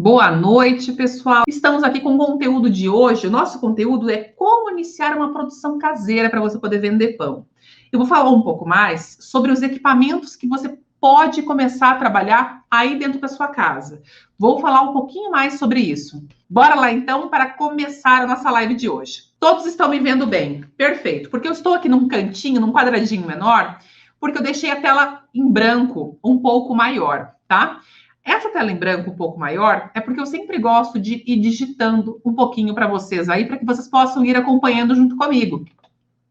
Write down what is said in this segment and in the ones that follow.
Boa noite, pessoal. Estamos aqui com o conteúdo de hoje. O nosso conteúdo é como iniciar uma produção caseira para você poder vender pão. Eu vou falar um pouco mais sobre os equipamentos que você pode começar a trabalhar aí dentro da sua casa. Vou falar um pouquinho mais sobre isso. Bora lá, então, para começar a nossa live de hoje. Todos estão me vendo bem? Perfeito. Porque eu estou aqui num cantinho, num quadradinho menor, porque eu deixei a tela em branco um pouco maior, tá? Essa tela em branco um pouco maior é porque eu sempre gosto de ir digitando um pouquinho para vocês aí, para que vocês possam ir acompanhando junto comigo.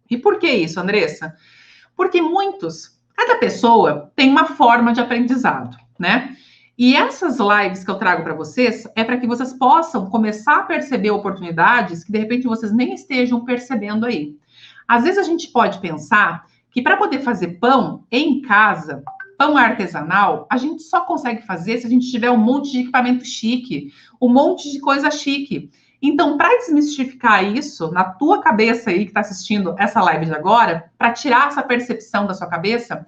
E por que isso, Andressa? Porque cada pessoa tem uma forma de aprendizado, né? E essas lives que eu trago para vocês é para que vocês possam começar a perceber oportunidades que de repente vocês nem estejam percebendo aí. Às vezes a gente pode pensar que para poder fazer pão em casa, pão artesanal, a gente só consegue fazer se a gente tiver um monte de equipamento chique, um monte de coisa chique. Então, para desmistificar isso na tua cabeça aí que está assistindo essa live de agora, para tirar essa percepção da sua cabeça,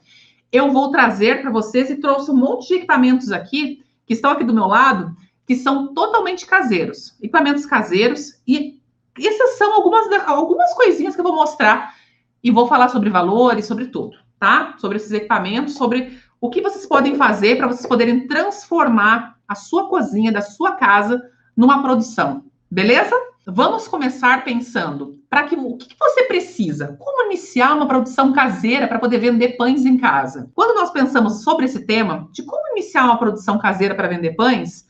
eu vou trazer para vocês e trouxe um monte de equipamentos aqui, que estão aqui do meu lado, que são totalmente caseiros. Equipamentos caseiros, e essas são algumas coisinhas que eu vou mostrar e vou falar sobre valores, sobre tudo, tá? Sobre esses equipamentos, sobre o que vocês podem fazer para vocês poderem transformar a sua cozinha da sua casa numa produção, beleza? Vamos começar pensando o que você precisa? Como iniciar uma produção caseira para poder vender pães em casa? Quando nós pensamos sobre esse tema, de como iniciar uma produção caseira para vender pães,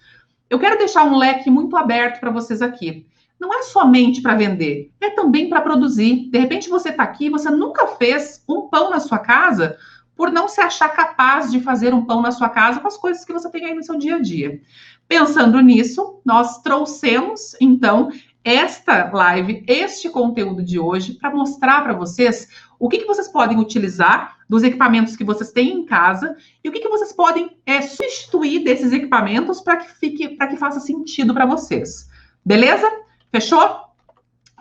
eu quero deixar um leque muito aberto para vocês aqui. Não é somente para vender, é também para produzir. De repente você está aqui, você nunca fez um pão na sua casa por não se achar capaz de fazer um pão na sua casa com as coisas que você tem aí no seu dia a dia. Pensando nisso, nós trouxemos, então, esta live, este conteúdo de hoje, para mostrar para vocês o que vocês podem utilizar dos equipamentos que vocês têm em casa e o que vocês podem substituir desses equipamentos para que faça sentido para vocês. Beleza? Fechou?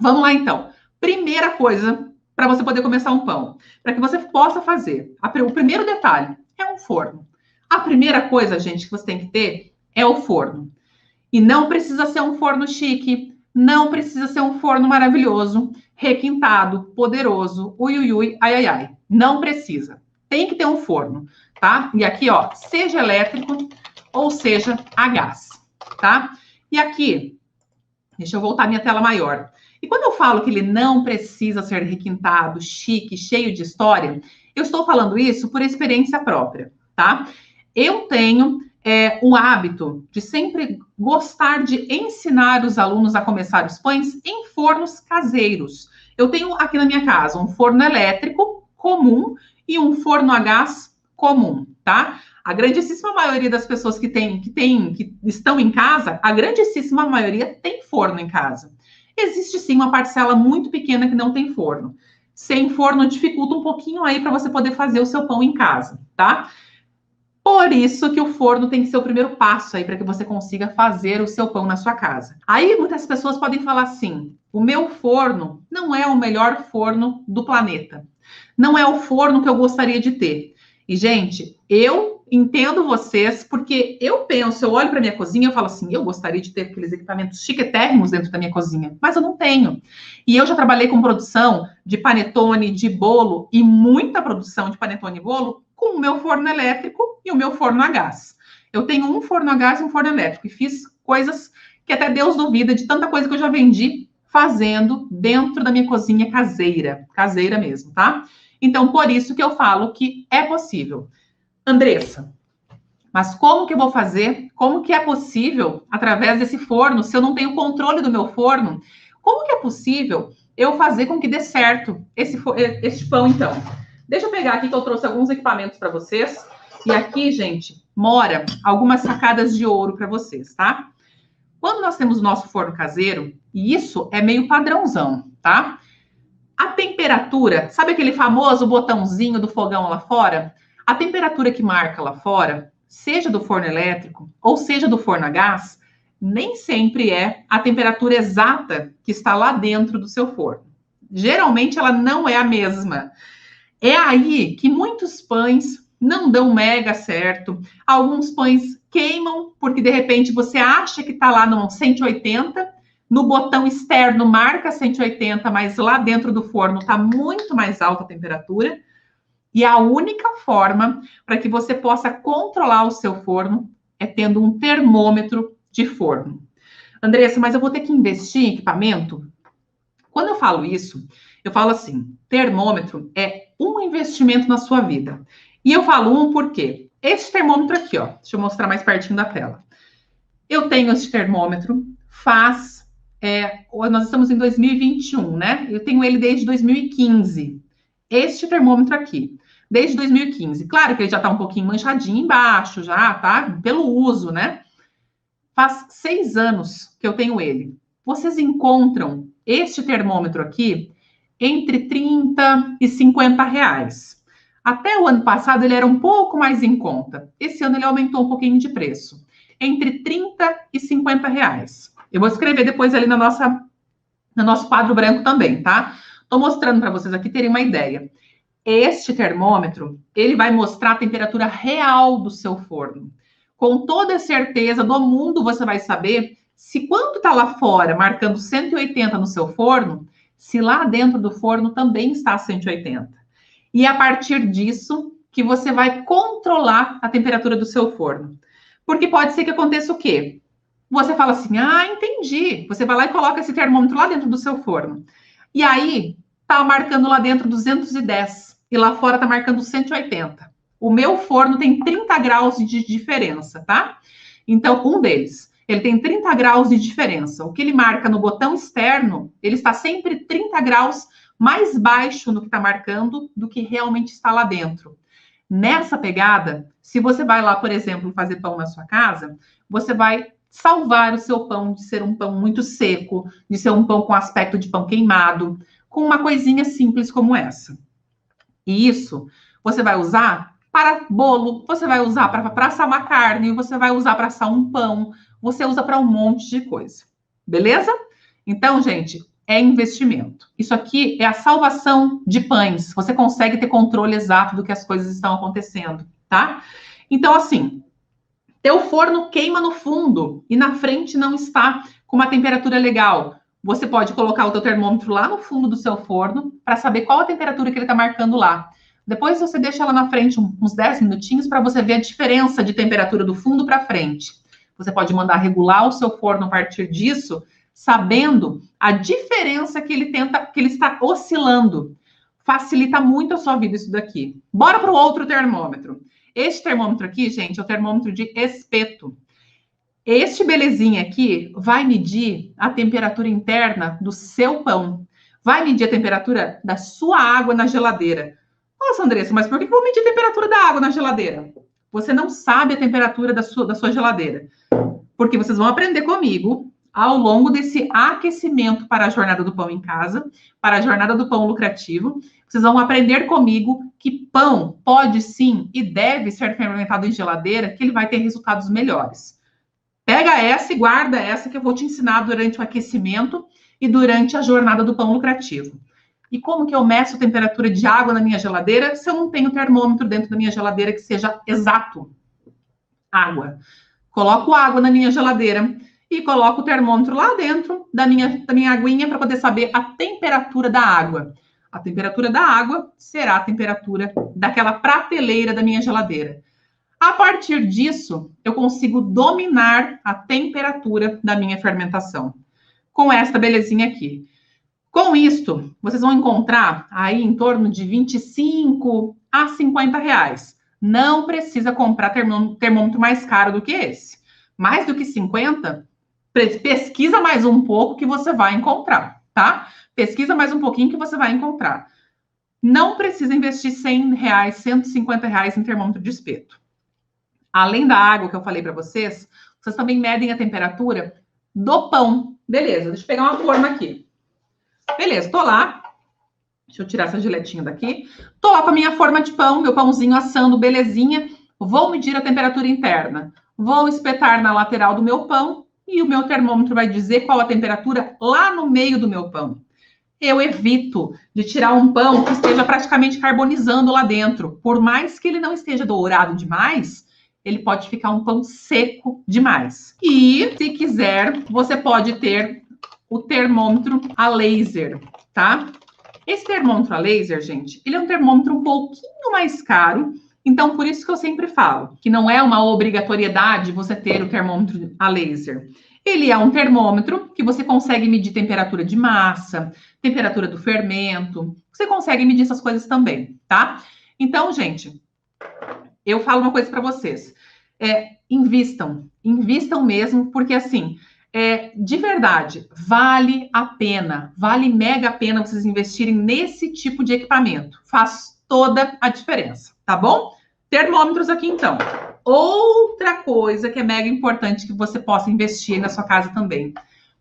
Vamos lá, então. Primeira coisa para você poder começar um pão, para que você possa fazer. O primeiro detalhe é um forno. A primeira coisa, gente, que você tem que ter é o forno. E não precisa ser um forno chique, não precisa ser um forno maravilhoso, requintado, poderoso, ui, ai, ai, ai. Não precisa. Tem que ter um forno, tá? E aqui, ó, seja elétrico ou seja a gás, tá? E aqui, deixa eu voltar minha tela maior. E quando eu falo que ele não precisa ser requintado, chique, cheio de história, eu estou falando isso por experiência própria, tá? Eu tenho o hábito de sempre gostar de ensinar os alunos a começar os pães em fornos caseiros. Eu tenho aqui na minha casa um forno elétrico comum e um forno a gás comum, tá? A grandíssima maioria das pessoas que estão em casa, a grandíssima maioria tem forno em casa. Existe sim uma parcela muito pequena que não tem forno. Sem forno dificulta um pouquinho aí para você poder fazer o seu pão em casa, tá? Por isso que o forno tem que ser o primeiro passo aí para que você consiga fazer o seu pão na sua casa. Aí muitas pessoas podem falar assim: o meu forno não é o melhor forno do planeta. Não é o forno que eu gostaria de ter. E, gente, eu entendo vocês, porque eu olho para minha cozinha e falo assim, eu gostaria de ter aqueles equipamentos chiquetérrimos dentro da minha cozinha, mas eu não tenho. E eu já trabalhei com produção de panetone, de bolo, e muita produção de panetone e bolo com o meu forno elétrico e o meu forno a gás. Eu tenho um forno a gás e um forno elétrico, e fiz coisas que até Deus duvida de tanta coisa que eu já vendi fazendo dentro da minha cozinha caseira mesmo, tá? Então, por isso que eu falo que é possível. Andressa, mas como que eu vou fazer? Como que é possível, através desse forno, se eu não tenho controle do meu forno, como que é possível eu fazer com que dê certo este pão, então? Deixa eu pegar aqui que eu trouxe alguns equipamentos para vocês. E aqui, gente, mora algumas sacadas de ouro para vocês, tá? Quando nós temos o nosso forno caseiro, e isso é meio padrãozão, tá? A temperatura, sabe aquele famoso botãozinho do fogão lá fora? A temperatura que marca lá fora, seja do forno elétrico ou seja do forno a gás, nem sempre é a temperatura exata que está lá dentro do seu forno. Geralmente ela não é a mesma. É aí que muitos pães não dão mega certo, alguns pães queimam, porque de repente você acha que está lá no 180, no botão externo marca 180, mas lá dentro do forno está muito mais alta a temperatura. E a única forma para que você possa controlar o seu forno é tendo um termômetro de forno. Andressa, mas eu vou ter que investir em equipamento? Quando eu falo isso, eu falo assim, termômetro é um investimento na sua vida. E eu falo um porque esse termômetro aqui, ó, deixa eu mostrar mais pertinho da tela. Eu tenho esse termômetro, nós estamos em 2021, né? Eu tenho ele desde 2015. Este termômetro aqui, desde 2015. Claro que ele já tá um pouquinho manchadinho embaixo, já, tá? Pelo uso, né? Faz 6 anos que eu tenho ele. Vocês encontram este termômetro aqui entre 30 e 50 reais. Até o ano passado ele era um pouco mais em conta. Esse ano ele aumentou um pouquinho de preço. Entre 30 e 50 reais. Eu vou escrever depois ali no nosso quadro branco também, tá? Estou mostrando para vocês aqui terem uma ideia. Este termômetro, ele vai mostrar a temperatura real do seu forno. Com toda a certeza do mundo, você vai saber se quanto está lá fora, marcando 180 no seu forno, se lá dentro do forno também está 180. E é a partir disso que você vai controlar a temperatura do seu forno. Porque pode ser que aconteça o quê? Você fala assim, entendi. Você vai lá e coloca esse termômetro lá dentro do seu forno. E aí, tá marcando lá dentro 210. E lá fora tá marcando 180. O meu forno tem 30 graus de diferença, tá? Então, um deles, ele tem 30 graus de diferença. O que ele marca no botão externo, ele está sempre 30 graus mais baixo no que está marcando do que realmente está lá dentro. Nessa pegada, se você vai lá, por exemplo, fazer pão na sua casa, você vai salvar o seu pão de ser um pão muito seco, de ser um pão com aspecto de pão queimado, com uma coisinha simples como essa. E isso você vai usar para bolo, você vai usar para assar uma carne, você vai usar para assar um pão, você usa para um monte de coisa. Beleza? Então, gente, é investimento. Isso aqui é a salvação de pães. Você consegue ter controle exato do que as coisas estão acontecendo, tá? Então, assim, teu forno queima no fundo e na frente não está com uma temperatura legal. Você pode colocar o teu termômetro lá no fundo do seu forno para saber qual a temperatura que ele está marcando lá. Depois você deixa lá na frente uns 10 minutinhos para você ver a diferença de temperatura do fundo para frente. Você pode mandar regular o seu forno a partir disso, sabendo a diferença que ele está oscilando. Facilita muito a sua vida isso daqui. Bora para o outro termômetro. Este termômetro aqui, gente, é o termômetro de espeto. Este belezinha aqui vai medir a temperatura interna do seu pão. Vai medir a temperatura da sua água na geladeira. Nossa, Andressa, mas por que eu vou medir a temperatura da água na geladeira? Você não sabe a temperatura da sua geladeira. Porque vocês vão aprender comigo ao longo desse aquecimento para a jornada do pão em casa, para a jornada do pão lucrativo. Vocês vão aprender comigo que pão pode sim e deve ser fermentado em geladeira, que ele vai ter resultados melhores. Pega essa e guarda essa que eu vou te ensinar durante o aquecimento e durante a jornada do pão lucrativo. E como que eu meço a temperatura de água na minha geladeira se eu não tenho termômetro dentro da minha geladeira que seja exato? Água. Coloco água na minha geladeira e coloco o termômetro lá dentro da minha aguinha para poder saber a temperatura da água. A temperatura da água será a temperatura daquela prateleira da minha geladeira. A partir disso, eu consigo dominar a temperatura da minha fermentação. Com esta belezinha aqui. Com isto, vocês vão encontrar aí em torno de 25 a 50 reais. Não precisa comprar termômetro mais caro do que esse. Mais do que 50, pesquisa mais um pouco que você vai encontrar, tá? Pesquisa mais um pouquinho que você vai encontrar. Não precisa investir 100 reais, 150 reais em termômetro de espeto. Além da água que eu falei para vocês, vocês também medem a temperatura do pão. Beleza, deixa eu pegar uma forma aqui. Beleza, tô lá. Deixa eu tirar essa giletinha daqui. Tô lá com a minha forma de pão, meu pãozinho assando, belezinha. Vou medir a temperatura interna. Vou espetar na lateral do meu pão e o meu termômetro vai dizer qual a temperatura lá no meio do meu pão. Eu evito de tirar um pão que esteja praticamente carbonizando lá dentro. Por mais que ele não esteja dourado demais, ele pode ficar um pão seco demais. E, se quiser, você pode ter o termômetro a laser, tá? Esse termômetro a laser, gente, ele é um termômetro um pouquinho mais caro, então por isso que eu sempre falo que não é uma obrigatoriedade você ter o termômetro a laser. Ele é um termômetro que você consegue medir temperatura de massa, temperatura do fermento, você consegue medir essas coisas também, tá? Então, gente, eu falo uma coisa para vocês. Invistam mesmo, porque assim, de verdade, vale a pena, vale mega a pena vocês investirem nesse tipo de equipamento. Faz toda a diferença, tá bom? Termômetros aqui, então. Outra coisa que é mega importante que você possa investir na sua casa também.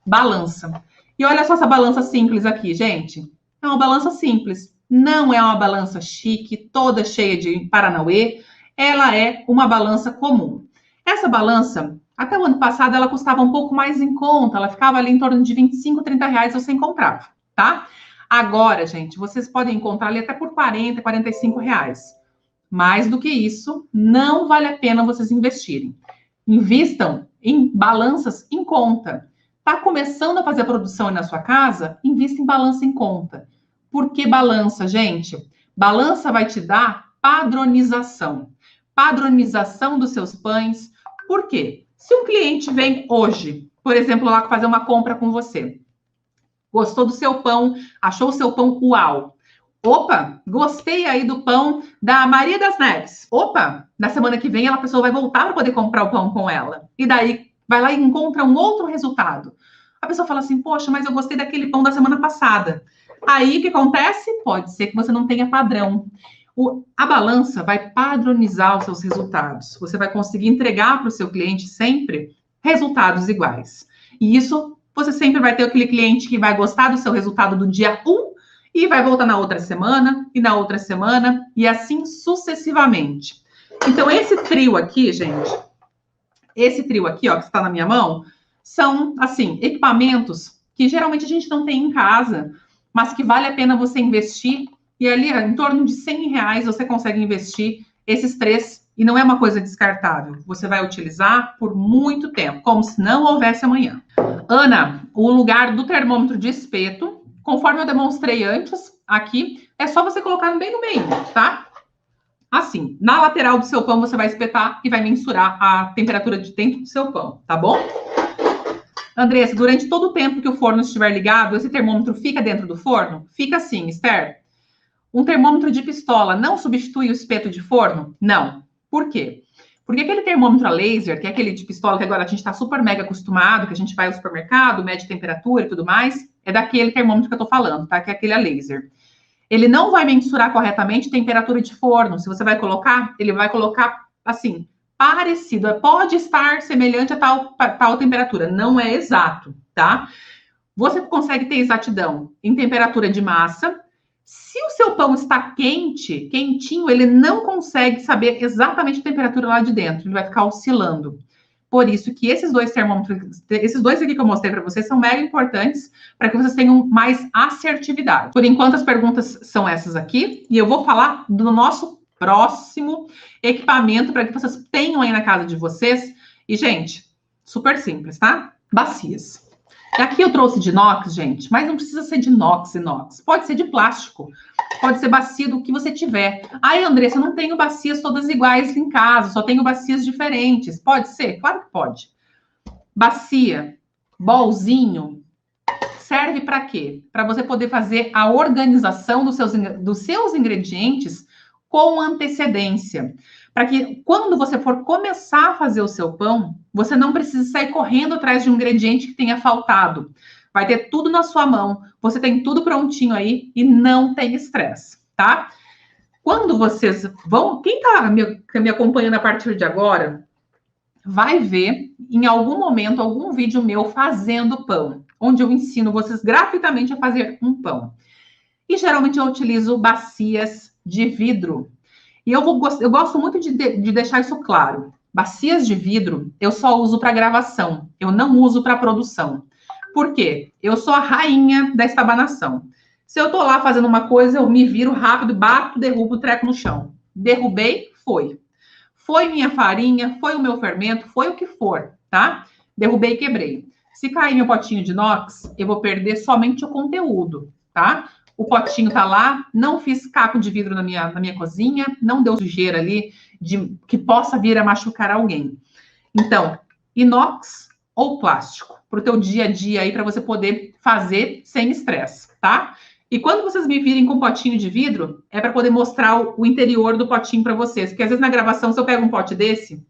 Balança. E olha só essa balança simples aqui, gente. É uma balança simples. Não é uma balança chique, toda cheia de paranauê. Ela é uma balança comum. Essa balança, até o ano passado, ela custava um pouco mais em conta. Ela ficava ali em torno de 25, 30 reais você encontrava, tá? Agora, gente, vocês podem encontrar ali até por 40, 45 reais. Mais do que isso, não vale a pena vocês investirem. Invistam em balanças em conta. Tá começando a fazer a produção aí na sua casa? Invista em balança em conta. Por que balança, gente? Balança vai te dar padronização. Padronização dos seus pães. Por quê? Se um cliente vem hoje, por exemplo, lá fazer uma compra com você, gostou do seu pão, achou o seu pão uau. Opa, gostei aí do pão da Maria das Neves. Opa, na semana que vem a pessoa vai voltar para poder comprar o pão com ela. E daí vai lá e encontra um outro resultado. A pessoa fala assim, poxa, mas eu gostei daquele pão da semana passada. Aí o que acontece? Pode ser que você não tenha padrão. A balança vai padronizar os seus resultados. Você vai conseguir entregar para o seu cliente sempre resultados iguais. E isso, você sempre vai ter aquele cliente que vai gostar do seu resultado do dia 1 e vai voltar na outra semana, e na outra semana, e assim sucessivamente. Então, esse trio aqui, gente, esse trio aqui, ó, que está na minha mão, são, assim, equipamentos que geralmente a gente não tem em casa, mas que vale a pena você investir. E ali, em torno de 100 reais, você consegue investir esses três, e não é uma coisa descartável. Você vai utilizar por muito tempo, como se não houvesse amanhã. Ana, o lugar do termômetro de espeto, conforme eu demonstrei antes, aqui, é só você colocar bem no meio, tá? Assim, na lateral do seu pão, você vai espetar e vai mensurar a temperatura de dentro do seu pão, tá bom? Andressa, durante todo o tempo que o forno estiver ligado, esse termômetro fica dentro do forno? Fica assim, Esther. Um termômetro de pistola não substitui o espeto de forno? Não. Por quê? Porque aquele termômetro a laser, que é aquele de pistola que agora a gente está super mega acostumado, que a gente vai ao supermercado, mede temperatura e tudo mais, é daquele termômetro que eu estou falando, tá? Que é aquele a laser. Ele não vai mensurar corretamente temperatura de forno. Se você vai colocar, ele vai colocar, assim, parecido. Pode estar semelhante a tal temperatura. Não é exato, tá? Você consegue ter exatidão em temperatura de massa. Se o seu pão está quente, quentinho, ele não consegue saber exatamente a temperatura lá de dentro. Ele vai ficar oscilando. Por isso que esses dois termômetros, esses dois aqui que eu mostrei para vocês, são mega importantes para que vocês tenham mais assertividade. Por enquanto, as perguntas são essas aqui. E eu vou falar do nosso próximo equipamento para que vocês tenham aí na casa de vocês. E, gente, super simples, tá? Bacias. Aqui eu trouxe de inox, gente, mas não precisa ser de inox. Pode ser de plástico, pode ser bacia do que você tiver. Ai, Andressa, eu não tenho bacias todas iguais em casa, só tenho bacias diferentes. Pode ser? Claro que pode. Bacia, bolzinho, serve para quê? Para você poder fazer a organização dos seus ingredientes com antecedência. Para que quando você for começar a fazer o seu pão, você não precise sair correndo atrás de um ingrediente que tenha faltado. Vai ter tudo na sua mão, você tem tudo prontinho aí e não tem estresse, tá? Quando vocês vão... Quem está me acompanhando a partir de agora, vai ver em algum momento algum vídeo meu fazendo pão, onde eu ensino vocês gratuitamente a fazer um pão. E geralmente eu utilizo bacias de vidro. E eu gosto muito de deixar isso claro. Bacias de vidro eu só uso para gravação, eu não uso para produção. Por quê? Eu sou a rainha da estabanação. Se eu tô lá fazendo uma coisa, eu me viro rápido, bato, derrubo o treco no chão. Derrubei, foi. foi minha farinha, foi o meu fermento, foi o que for, tá? Derrubei e quebrei. Se cair meu potinho de inox, eu vou perder somente o conteúdo, tá? O potinho tá lá, não fiz caco de vidro na minha cozinha, não deu sujeira ali que possa vir a machucar alguém. Então, inox ou plástico, para o teu dia a dia aí, para você poder fazer sem estresse, tá? E quando vocês me virem com um potinho de vidro, é para poder mostrar o interior do potinho para vocês. Porque às vezes na gravação, se eu pego um pote desse,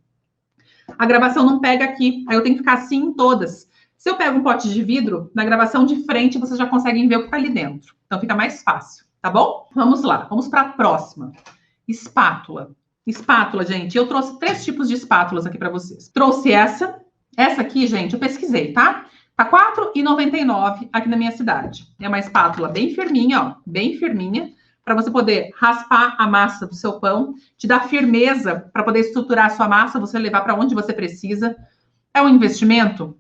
a gravação não pega aqui. Aí eu tenho que ficar assim em todas. Se eu pego um pote de vidro, na gravação de frente, vocês já conseguem ver o que está ali dentro. Então fica mais fácil, tá bom? Vamos lá, vamos para a próxima. Espátula. Espátula, gente. Eu trouxe 3 tipos de espátulas aqui para vocês. Trouxe essa. Essa aqui, gente, eu pesquisei, tá? Tá R$ 4,99 aqui na minha cidade. É uma espátula bem firminha, ó, bem firminha, para você poder raspar a massa do seu pão, te dar firmeza para poder estruturar a sua massa, você levar para onde você precisa. É um investimento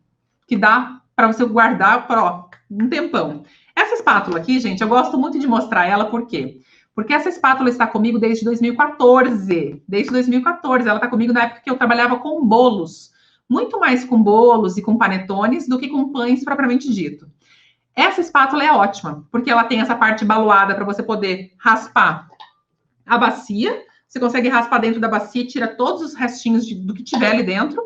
que dá para você guardar por um tempão. Essa espátula aqui, gente, eu gosto muito de mostrar ela, por quê? Porque essa espátula está comigo desde 2014. Desde 2014, ela está comigo na época que eu trabalhava com bolos. Muito mais com bolos e com panetones do que com pães propriamente dito. Essa espátula é ótima, porque ela tem essa parte baloada para você poder raspar a bacia. Você consegue raspar dentro da bacia e tira todos os restinhos do que tiver ali dentro.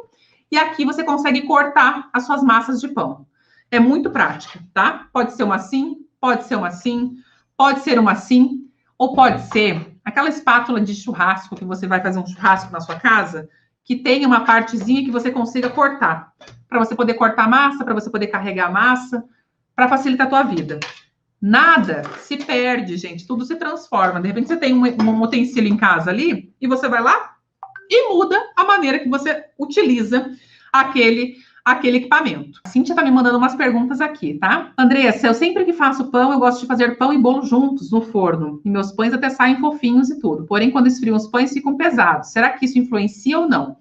E aqui você consegue cortar as suas massas de pão. É muito prático, tá? Pode ser uma assim, pode ser uma assim, pode ser uma assim, ou pode ser aquela espátula de churrasco que você vai fazer um churrasco na sua casa, que tem uma partezinha que você consiga cortar, para você poder cortar a massa, para você poder carregar a massa, para facilitar a tua vida. Nada se perde, gente, tudo se transforma. De repente você tem um utensílio em casa ali, e você vai lá e muda a maneira que você utiliza aquele equipamento. A Cíntia tá me mandando umas perguntas aqui, tá? Andressa, eu sempre que faço pão, eu gosto de fazer pão e bolo juntos no forno. E meus pães até saem fofinhos e tudo. Porém, quando esfriam os pães, ficam pesados. Será que isso influencia ou não?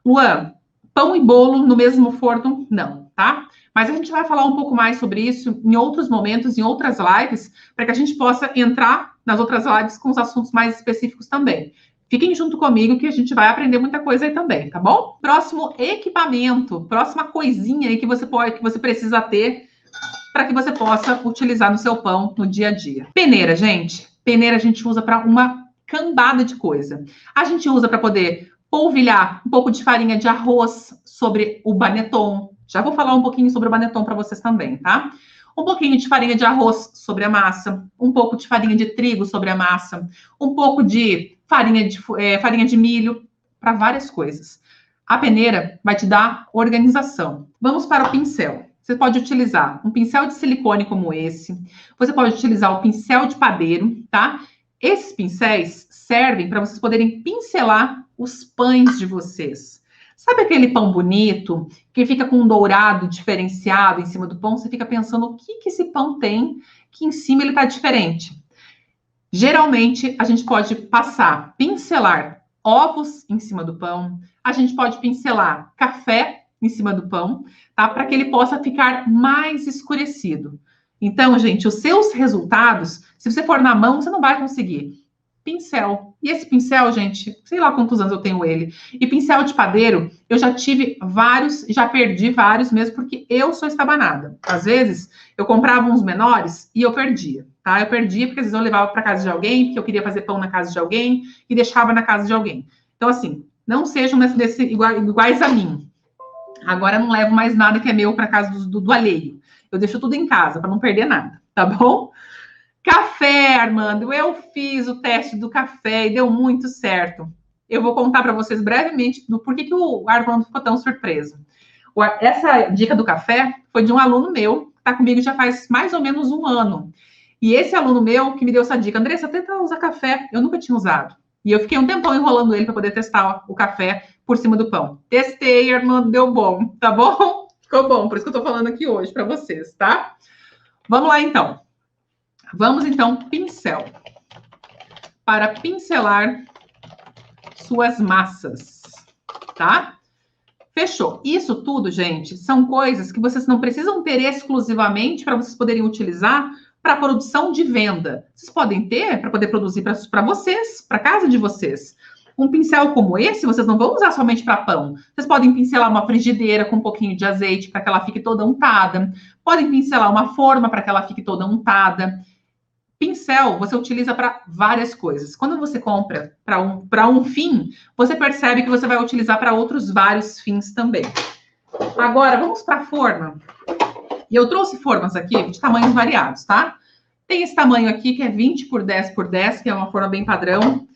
Luan, pão e bolo no mesmo forno, não, tá? Mas a gente vai falar um pouco mais sobre isso em outros momentos, em outras lives, para que a gente possa entrar nas outras lives com os assuntos mais específicos também. Fiquem junto comigo que a gente vai aprender muita coisa aí também, tá bom? Próximo equipamento, próxima coisinha aí que você precisa ter para que você possa utilizar no seu pão no dia a dia. Peneira, gente. Peneira a gente usa para uma cambada de coisa. A gente usa para poder polvilhar um pouco de farinha de arroz sobre o baneton. Já vou falar um pouquinho sobre o baneton para vocês também, tá? Um pouquinho de farinha de arroz sobre a massa, um pouco de farinha de trigo sobre a massa, um pouco de farinha de milho, para várias coisas. A peneira vai te dar organização. Vamos para o pincel. Você pode utilizar um pincel de silicone como esse. Você pode utilizar o pincel de padeiro, tá? Esses pincéis servem para vocês poderem pincelar os pães de vocês. Sabe aquele pão bonito, que fica com um dourado diferenciado em cima do pão? Você fica pensando o que esse pão tem, que em cima ele está diferente. Geralmente, a gente pode pincelar ovos em cima do pão, a gente pode pincelar café em cima do pão, tá? Para que ele possa ficar mais escurecido. Então, gente, os seus resultados, se você for na mão, você não vai conseguir. Pincel. E esse pincel, gente, sei lá quantos anos eu tenho ele. E pincel de padeiro, eu já tive vários, já perdi vários mesmo, porque eu sou estabanada. Às vezes, eu comprava uns menores e eu perdia, tá? Eu perdia porque às vezes eu levava para casa de alguém, porque eu queria fazer pão na casa de alguém e deixava na casa de alguém. Então, assim, não sejam iguais a mim. Agora eu não levo mais nada que é meu para casa do alheio. Eu deixo tudo em casa para não perder nada, tá bom? Café, Armando, eu fiz o teste do café e deu muito certo. Eu vou contar para vocês brevemente do porquê que o Armando ficou tão surpreso. Essa dica do café foi de um aluno meu, que está comigo já faz mais ou menos um ano. E esse aluno meu que me deu essa dica, Andressa, tenta usar café. Eu nunca tinha usado. E eu fiquei um tempão enrolando ele para poder testar o café por cima do pão. Testei, Armando, deu bom, tá bom? Ficou bom, por isso que eu estou falando aqui hoje para vocês, tá? Vamos lá, então. Vamos, então, pincel. Para pincelar suas massas, tá? Fechou. Isso tudo, gente, são coisas que vocês não precisam ter exclusivamente para vocês poderem utilizar para produção de venda. Vocês podem ter para poder produzir para vocês, para casa de vocês. Um pincel como esse, vocês não vão usar somente para pão. Vocês podem pincelar uma frigideira com um pouquinho de azeite para que ela fique toda untada. Podem pincelar uma forma para que ela fique toda untada. Pincel você utiliza para várias coisas. Quando você compra para um fim, você percebe que você vai utilizar para outros vários fins também. Agora, vamos para a forma. E eu trouxe formas aqui de tamanhos variados, tá? Tem esse tamanho aqui, que é 20 por 10 por 10, que é uma forma bem padrão.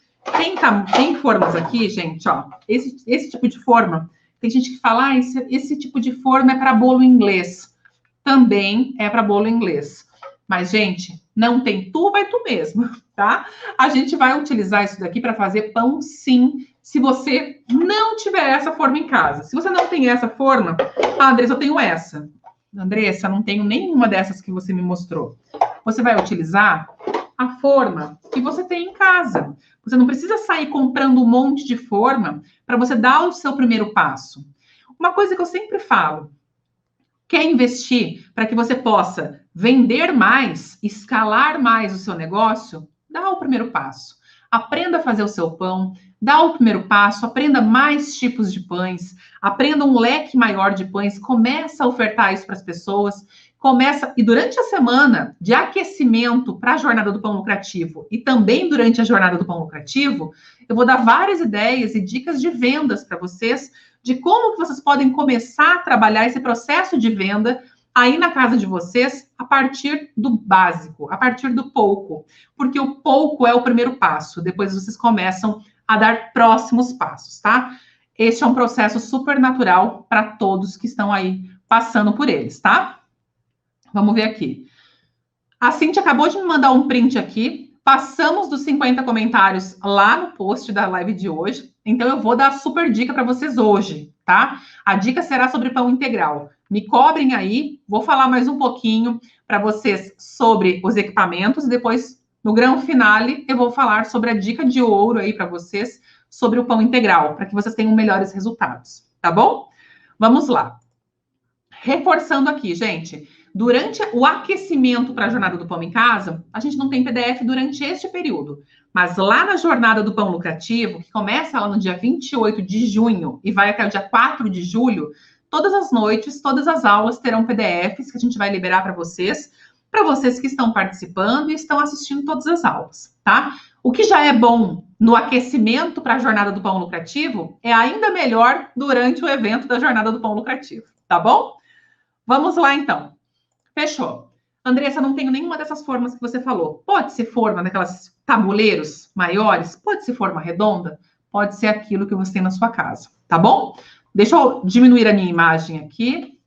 Tem formas aqui, gente, ó. Esse tipo de forma, tem gente que fala, esse tipo de forma é para bolo inglês. Também é para bolo inglês. Mas, gente, não tem tu, vai tu mesmo, tá? A gente vai utilizar isso daqui para fazer pão, sim, se você não tiver essa forma em casa. Se você não tem essa forma, Andressa, eu tenho essa. Andressa, não tenho nenhuma dessas que você me mostrou. Você vai utilizar a forma que você tem em casa. Você não precisa sair comprando um monte de forma para você dar o seu primeiro passo. Uma coisa que eu sempre falo, quer investir para que você possa vender mais, escalar mais o seu negócio? Dá o primeiro passo. Aprenda a fazer o seu pão, dá o primeiro passo, aprenda mais tipos de pães, aprenda um leque maior de pães, começa a ofertar isso para as pessoas, e durante a semana de aquecimento para a jornada do pão lucrativo e também durante a jornada do pão lucrativo, eu vou dar várias ideias e dicas de vendas para vocês, de como que vocês podem começar a trabalhar esse processo de venda aí na casa de vocês, a partir do básico, a partir do pouco, porque o pouco é o primeiro passo, depois vocês começam a dar próximos passos, tá? Este é um processo super natural para todos que estão aí passando por eles, tá? Vamos ver aqui. A Cintia acabou de me mandar um print aqui, passamos dos 50 comentários lá no post da live de hoje, então eu vou dar a super dica para vocês hoje, tá? A dica será sobre pão integral. Me cobrem aí, vou falar mais um pouquinho para vocês sobre os equipamentos e depois, no grão finale, eu vou falar sobre a dica de ouro aí para vocês sobre o pão integral, para que vocês tenham melhores resultados, tá bom? Vamos lá. Reforçando aqui, gente, durante o aquecimento para a jornada do pão em casa, a gente não tem PDF durante este período, mas lá na jornada do pão lucrativo, que começa lá no dia 28 de junho e vai até o dia 4 de julho, todas as noites, todas as aulas terão PDFs que a gente vai liberar para vocês que estão participando e estão assistindo todas as aulas, tá? O que já é bom no aquecimento para a jornada do pão lucrativo é ainda melhor durante o evento da jornada do pão lucrativo, tá bom? Vamos lá, então. Fechou. Andressa, não tenho nenhuma dessas formas que você falou. Pode ser forma daquelas tabuleiros maiores? Pode ser forma redonda? Pode ser aquilo que você tem na sua casa, tá bom? Deixa eu diminuir a minha imagem aqui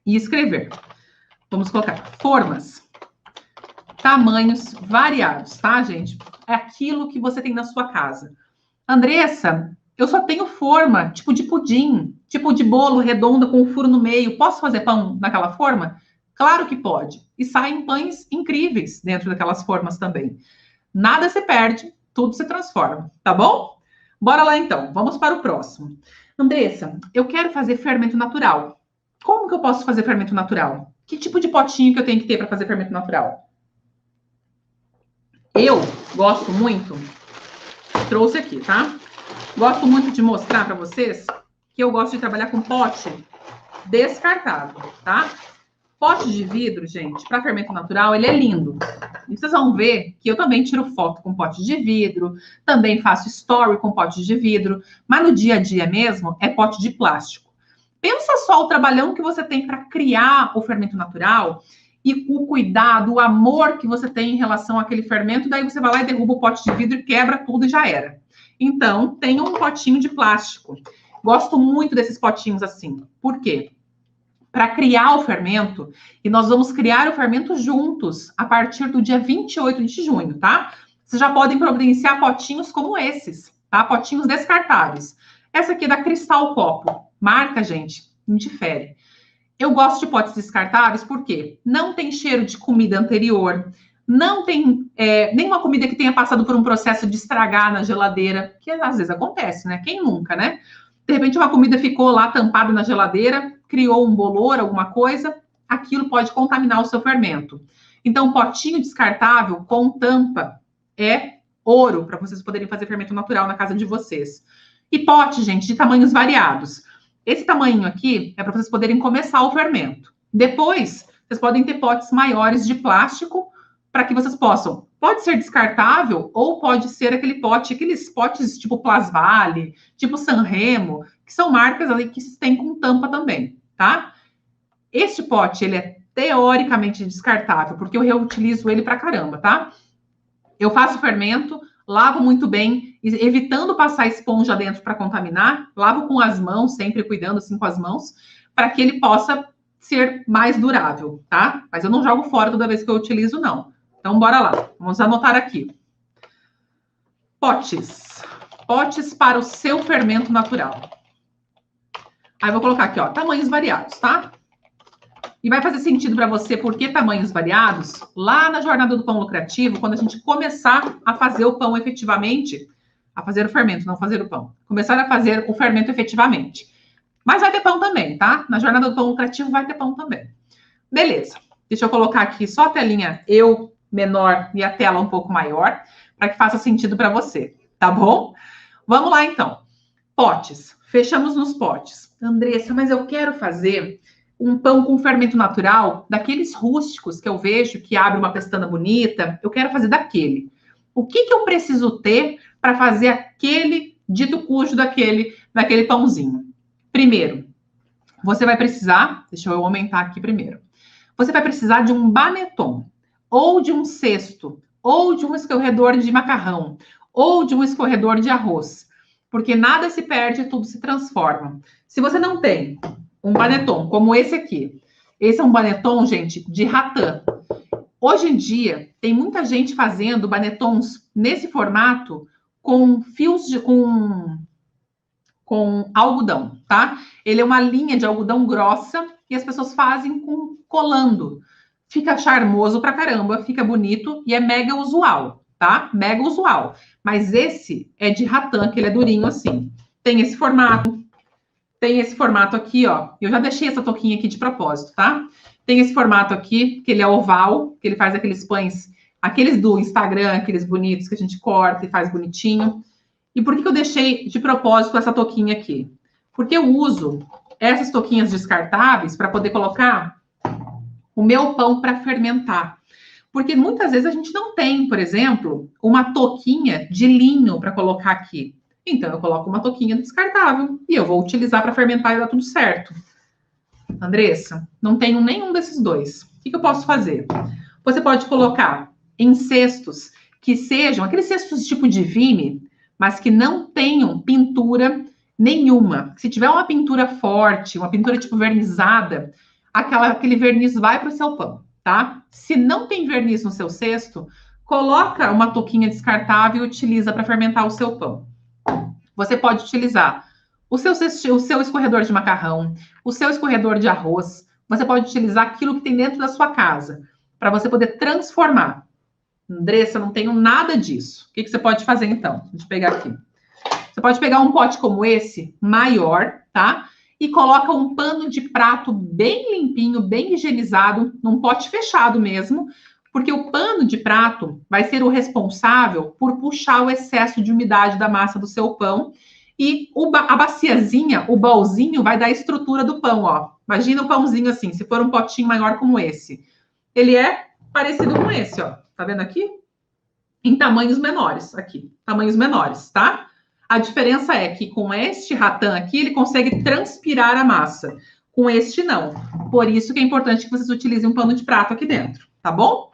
e escrever. Vamos colocar formas, tamanhos variados, tá, gente? É aquilo que você tem na sua casa. Andressa, eu só tenho forma, tipo de pudim, tipo de bolo redonda com um furo no meio. Posso fazer pão naquela forma? Claro que pode. E saem pães incríveis dentro daquelas formas também. Nada se perde, tudo se transforma, tá bom? Bora lá, então. Vamos para o próximo. Andressa, eu quero fazer fermento natural. Como que eu posso fazer fermento natural? Que tipo de potinho que eu tenho que ter para fazer fermento natural? Eu gosto muito, trouxe aqui, tá? Gosto muito de mostrar para vocês que eu gosto de trabalhar com pote descartável, tá? Pote de vidro, gente, para fermento natural, ele é lindo. E vocês vão ver que eu também tiro foto com pote de vidro, também faço story com pote de vidro, mas no dia a dia mesmo é pote de plástico. Pensa só o trabalhão que você tem para criar o fermento natural e o cuidado, o amor que você tem em relação àquele fermento, daí você vai lá e derruba o pote de vidro e quebra tudo e já era. Então, tenha um potinho de plástico. Gosto muito desses potinhos assim. Por quê? Para criar o fermento, e nós vamos criar o fermento juntos a partir do dia 28 de junho, tá? Vocês já podem providenciar potinhos como esses, tá? Potinhos descartáveis. Essa aqui é da Cristal Copo. Marca, gente, indifere. Eu gosto de potes descartáveis porque não tem cheiro de comida anterior, não tem nenhuma comida que tenha passado por um processo de estragar na geladeira, que às vezes acontece, né? Quem nunca, né? De repente uma comida ficou lá tampada na geladeira, criou um bolor, alguma coisa, aquilo pode contaminar o seu fermento. Então, potinho descartável com tampa é ouro para vocês poderem fazer fermento natural na casa de vocês. E pote, gente, de tamanhos variados. Esse tamanho aqui é para vocês poderem começar o fermento. Depois, vocês podem ter potes maiores de plástico para que vocês possam. Pode ser descartável ou pode ser aquele pote, aqueles potes tipo Plasvale, tipo Sanremo, que são marcas ali que se tem com tampa também, tá? Este pote, ele é teoricamente descartável, porque eu reutilizo ele pra caramba, tá? Eu faço fermento, lavo muito bem, evitando passar esponja dentro para contaminar, lavo com as mãos, sempre cuidando assim com as mãos, para que ele possa ser mais durável, tá? Mas eu não jogo fora toda vez que eu utilizo, não. Então, bora lá. Vamos anotar aqui. Potes. Potes para o seu fermento natural. Aí eu vou colocar aqui, ó, tamanhos variados, tá? E vai fazer sentido para você por que tamanhos variados? Lá na jornada do pão lucrativo, quando a gente começar a fazer o pão efetivamente, a fazer o fermento, não fazer o pão. Começar a fazer o fermento efetivamente. Mas vai ter pão também, tá? Na jornada do pão lucrativo vai ter pão também. Beleza. Deixa eu colocar aqui só a telinha eu menor e a tela um pouco maior, para que faça sentido para você, tá bom? Vamos lá, então. Potes. Fechamos nos potes. Andressa, mas eu quero fazer um pão com fermento natural, daqueles rústicos que eu vejo que abre uma pestana bonita, eu quero fazer daquele. O que eu preciso ter para fazer aquele dito cujo daquele pãozinho? Primeiro, você vai precisar, deixa eu aumentar aqui primeiro. Você vai precisar de um baneton, ou de um cesto, ou de um escorredor de macarrão, ou de um escorredor de arroz, porque nada se perde, tudo se transforma. Se você não tem um baneton como esse aqui, esse é um baneton, gente, de ratã. Hoje em dia, tem muita gente fazendo banetons nesse formato com fios com algodão, tá? Ele é uma linha de algodão grossa e as pessoas fazem colando. Fica charmoso pra caramba, fica bonito e é mega usual, tá? Mega usual. Mas esse é de ratã, que ele é durinho assim. Tem esse formato aqui, ó. Eu já deixei essa touquinha aqui de propósito, tá? Tem esse formato aqui, que ele é oval, que ele faz aqueles pães, aqueles do Instagram, aqueles bonitos que a gente corta e faz bonitinho. E por que eu deixei de propósito essa touquinha aqui? Porque eu uso essas touquinhas descartáveis para poder colocar o meu pão para fermentar. Porque muitas vezes a gente não tem, por exemplo, uma touquinha de linho para colocar aqui. Então, eu coloco uma touquinha descartável e eu vou utilizar para fermentar e dar tudo certo. Andressa, não tenho nenhum desses dois. O que eu posso fazer? Você pode colocar em cestos que sejam aqueles cestos tipo de vime, mas que não tenham pintura nenhuma. Se tiver uma pintura forte, uma pintura tipo vernizada, aquele verniz vai para o seu pão, tá? Se não tem verniz no seu cesto, coloca uma touquinha descartável e utiliza para fermentar o seu pão. Você pode utilizar o seu escorredor de macarrão, o seu escorredor de arroz. Você pode utilizar aquilo que tem dentro da sua casa, para você poder transformar. Andressa, eu não tenho nada disso. O que você pode fazer, então? Deixa eu pegar aqui. Você pode pegar um pote como esse, maior, tá? E coloca um pano de prato bem limpinho, bem higienizado, num pote fechado mesmo, porque o pano de prato vai ser o responsável por puxar o excesso de umidade da massa do seu pão. E a baciazinha, o bolzinho, vai dar a estrutura do pão, ó. Imagina o pãozinho assim, se for um potinho maior como esse. Ele é parecido com esse, ó. Tá vendo aqui? Em tamanhos menores, aqui. Tamanhos menores, tá? A diferença é que com este ratã aqui, ele consegue transpirar a massa. Com este, não. Por isso que é importante que vocês utilizem um pano de prato aqui dentro, tá bom?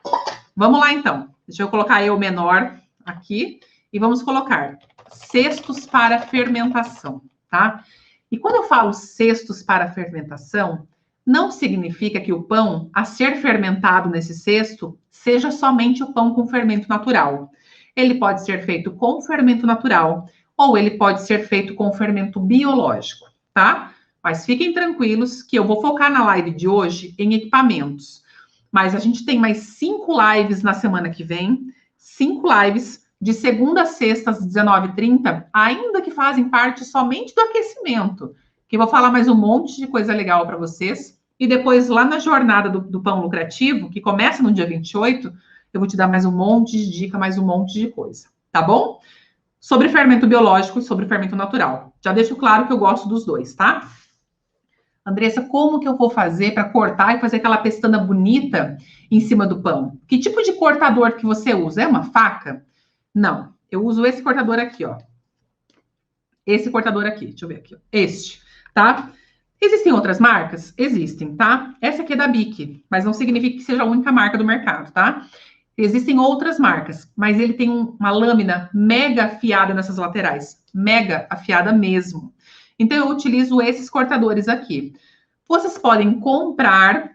Vamos lá, então. Deixa eu colocar eu menor aqui. E vamos colocar cestos para fermentação, tá? E quando eu falo cestos para fermentação, não significa que o pão a ser fermentado nesse cesto seja somente o pão com fermento natural. Ele pode ser feito com fermento natural ou ele pode ser feito com fermento biológico, tá? Mas fiquem tranquilos que eu vou focar na live de hoje em equipamentos. Mas a gente tem mais 5 lives na semana que vem, 5 lives de segunda a sexta às 19h30, ainda que fazem parte somente do aquecimento, que eu vou falar mais um monte de coisa legal para vocês. E depois, lá na jornada do Pão Lucrativo, que começa no dia 28, eu vou te dar mais um monte de dica, mais um monte de coisa, tá? tá bom? Sobre fermento biológico e sobre fermento natural. Já deixo claro que eu gosto dos dois, tá? Andressa, como que eu vou fazer para cortar e fazer aquela pestana bonita em cima do pão? Que tipo de cortador que você usa? É uma faca? Não, eu uso esse cortador aqui, ó. Esse cortador aqui, deixa eu ver aqui, ó. Este, tá? Existem outras marcas? Existem, tá? Essa aqui é da Bic, mas não significa que seja a única marca do mercado, tá? Existem outras marcas, mas ele tem uma lâmina mega afiada nessas laterais. Mega afiada mesmo. Então, eu utilizo esses cortadores aqui. Vocês podem comprar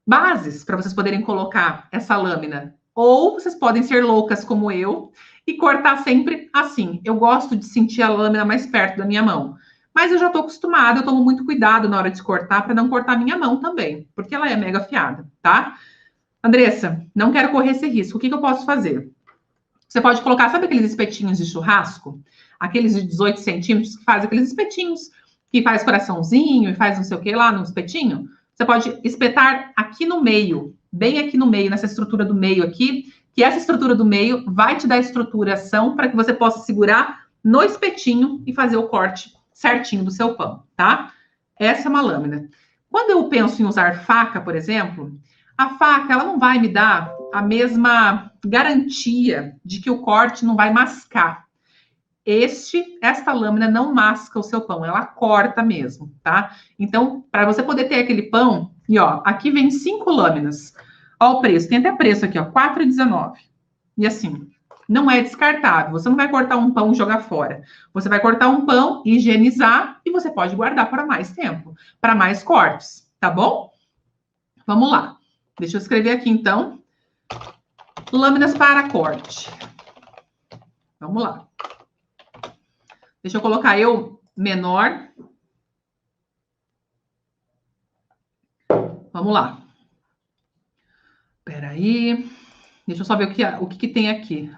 bases para vocês poderem colocar essa lâmina. Ou vocês podem ser loucas como eu e cortar sempre assim. Eu gosto de sentir a lâmina mais perto da minha mão. Mas eu já estou acostumada, eu tomo muito cuidado na hora de cortar para não cortar a minha mão também, porque ela é mega afiada, tá? Andressa, não quero correr esse risco. O que eu posso fazer? Você pode colocar, sabe aqueles espetinhos de churrasco? Aqueles de 18 centímetros que faz aqueles espetinhos, que faz coraçãozinho e faz não sei o que lá no espetinho? Você pode espetar aqui no meio, bem aqui no meio, nessa estrutura do meio aqui, que essa estrutura do meio vai te dar estruturação para que você possa segurar no espetinho e fazer o corte certinho do seu pão, tá? Essa é uma lâmina. Quando eu penso em usar faca, por exemplo, a faca, ela não vai me dar a mesma garantia de que o corte não vai mascar. Esta lâmina não masca o seu pão, ela corta mesmo, tá? Então, para você poder ter aquele pão, e ó, aqui vem 5 lâminas. Ó o preço, tem até preço aqui, ó, R$4,19. E assim, não é descartável. Você não vai cortar um pão e jogar fora. Você vai cortar um pão, higienizar e você pode guardar para mais tempo, para mais cortes, tá bom? Vamos lá. Deixa eu escrever aqui, então. Lâminas para corte. Vamos lá. Deixa eu colocar eu menor. Vamos lá. Espera aí. Deixa eu só ver o que tem aqui.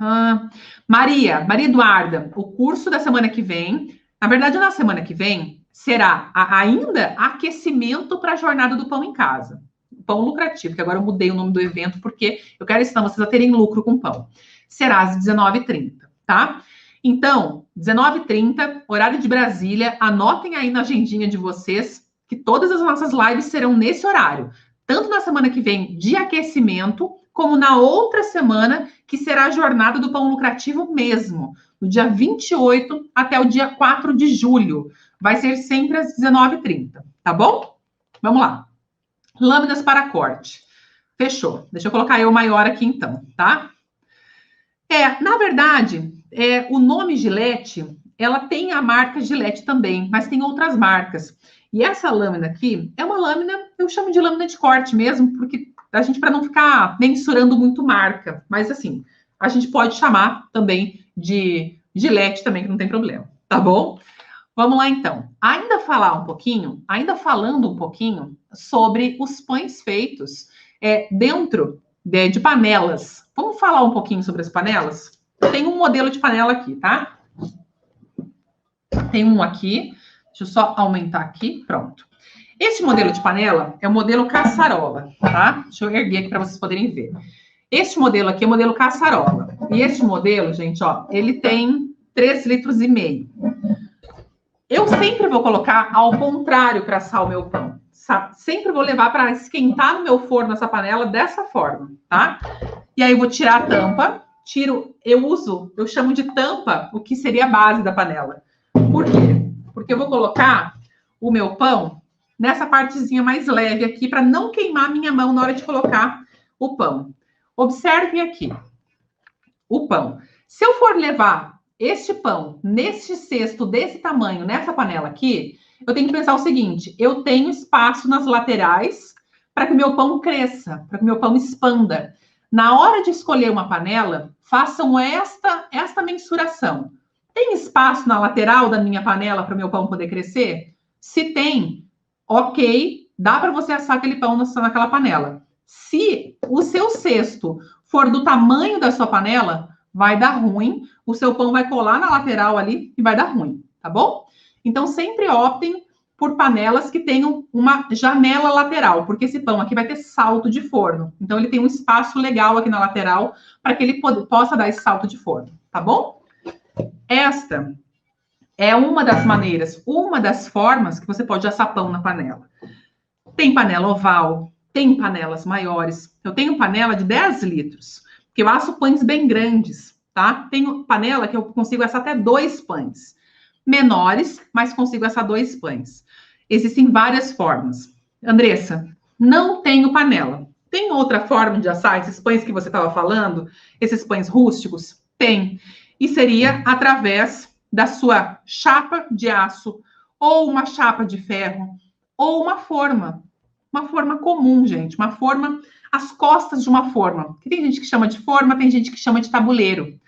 Maria Eduarda, o curso da semana que vem, na verdade, na semana que vem, será ainda aquecimento para a jornada do pão em casa. Pão lucrativo, que agora eu mudei o nome do evento, porque eu quero ensinar vocês a terem lucro com pão. Será às 19h30, tá? Então, 19h30, horário de Brasília, anotem aí na agendinha de vocês que todas as nossas lives serão nesse horário. Tanto na semana que vem de aquecimento, como na outra semana, que será a jornada do pão lucrativo mesmo, no dia 28 até o dia 4 de julho. Vai ser sempre às 19h30, tá bom? Vamos lá. Lâminas para corte. Fechou. Deixa eu colocar eu maior aqui, então, tá? Na verdade, o nome Gillette, ela tem a marca Gillette também, mas tem outras marcas. E essa lâmina aqui é uma lâmina, eu chamo de lâmina de corte mesmo, porque a gente, para não ficar mensurando muito marca, mas assim, a gente pode chamar também de Gillette também, que não tem problema, tá bom? Vamos lá, então. Ainda falando um pouquinho sobre os pães feitos dentro de panelas. Vamos falar um pouquinho sobre as panelas? Tem um modelo de panela aqui, tá? Tem um aqui. Deixa eu só aumentar aqui. Pronto. Esse modelo de panela é o modelo caçarola, tá? Deixa eu erguer aqui para vocês poderem ver. Este modelo aqui é o modelo caçarola. E este modelo, gente, ó, ele tem 3,5 litros. Eu sempre vou colocar ao contrário para assar o meu pão. Sempre vou levar para esquentar no meu forno essa panela dessa forma, tá? E aí eu vou tirar a tampa, eu chamo de tampa o que seria a base da panela. Por quê? Porque eu vou colocar o meu pão nessa partezinha mais leve aqui para não queimar a minha mão na hora de colocar o pão. Observem aqui o pão. Se eu for levar este pão neste cesto desse tamanho, nessa panela aqui, eu tenho que pensar o seguinte: eu tenho espaço nas laterais para que o meu pão cresça, para que o meu pão expanda. Na hora de escolher uma panela, façam esta mensuração. Tem espaço na lateral da minha panela para o meu pão poder crescer? Se tem, ok, dá para você assar aquele pão naquela panela. Se o seu cesto for do tamanho da sua panela, vai dar ruim, o seu pão vai colar na lateral ali e vai dar ruim, tá bom? Então, sempre optem por panelas que tenham uma janela lateral, porque esse pão aqui vai ter salto de forno. Então, ele tem um espaço legal aqui na lateral para que ele possa dar esse salto de forno, tá bom? Esta é uma das maneiras, uma das formas que você pode assar pão na panela. Tem panela oval, tem panelas maiores. Eu tenho panela de 10 litros, que eu asso pães bem grandes, tá? Tenho panela que eu consigo assar até 2 pães. Menores, mas consigo assar 2 pães. Existem várias formas. Andressa, não tenho panela. Tem outra forma de assar esses pães que você estava falando? Esses pães rústicos? Tem. E seria através da sua chapa de aço, ou uma chapa de ferro, ou uma forma. Uma forma comum, gente. Uma forma, as costas de uma forma. Que tem gente que chama de forma, tem gente que chama de tabuleiro.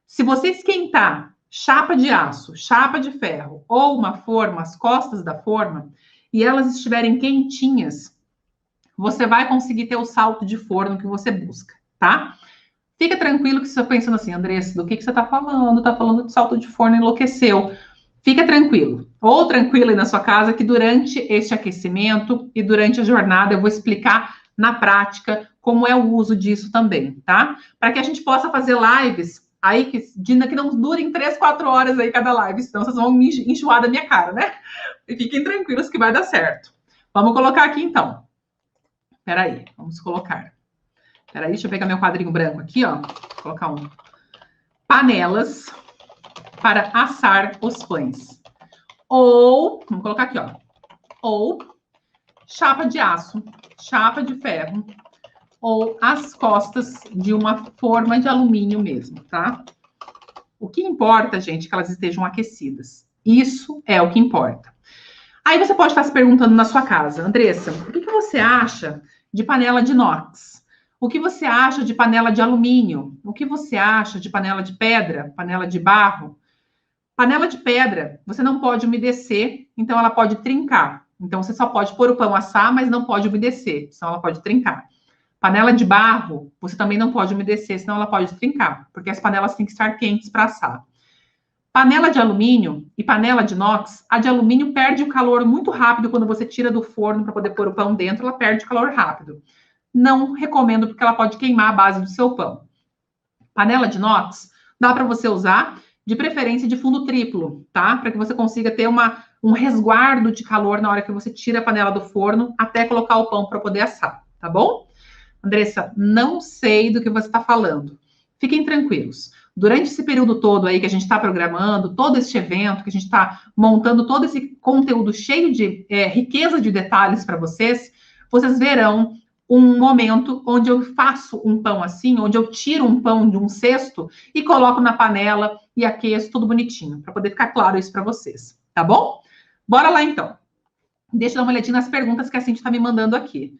Se você esquentar chapa de aço, chapa de ferro ou uma forma, as costas da forma, e elas estiverem quentinhas, você vai conseguir ter o salto de forno que você busca, tá? Fica tranquilo que você está pensando assim, Andressa, do que você está falando? Está falando de salto de forno, enlouqueceu. Fica tranquilo. Ou tranquilo aí na sua casa que durante este aquecimento e durante a jornada eu vou explicar na prática como é o uso disso também, tá? Para que a gente possa fazer lives aí que não durem 3, 4 horas aí cada live, senão vocês vão me enjoar da minha cara, né? E fiquem tranquilos que vai dar certo. Vamos colocar aqui, então. Peraí, vamos colocar. Peraí, deixa eu pegar meu quadrinho branco aqui, ó. Vou colocar um. Panelas para assar os pães. Ou, vamos colocar aqui, ó. Ou chapa de aço, chapa de ferro, ou as costas de uma forma de alumínio mesmo, tá? O que importa, gente, é que elas estejam aquecidas. Isso é o que importa. Aí você pode estar se perguntando na sua casa, Andressa, o que você acha de panela de inox? O que você acha de panela de alumínio? O que você acha de panela de pedra, panela de barro? Panela de pedra, você não pode umedecer, então ela pode trincar. Então você só pode pôr o pão assar, mas não pode umedecer, senão ela pode trincar. Panela de barro, você também não pode umedecer, senão ela pode trincar, porque as panelas têm que estar quentes para assar. Panela de alumínio e panela de inox, a de alumínio perde o calor muito rápido quando você tira do forno para poder pôr o pão dentro, ela perde calor rápido. Não recomendo, porque ela pode queimar a base do seu pão. Panela de inox, dá para você usar, de preferência de fundo triplo, tá? Para que você consiga ter um resguardo de calor na hora que você tira a panela do forno até colocar o pão para poder assar, tá bom? Andressa, não sei do que você está falando. Fiquem tranquilos. Durante esse período todo aí que a gente está programando, todo este evento, que a gente está montando todo esse conteúdo cheio de riqueza de detalhes para vocês verão um momento onde eu faço um pão assim, onde eu tiro um pão de um cesto e coloco na panela e aqueço tudo bonitinho, para poder ficar claro isso para vocês, tá bom? Bora lá, então. Deixa eu dar uma olhadinha nas perguntas que a Cintia está me mandando aqui.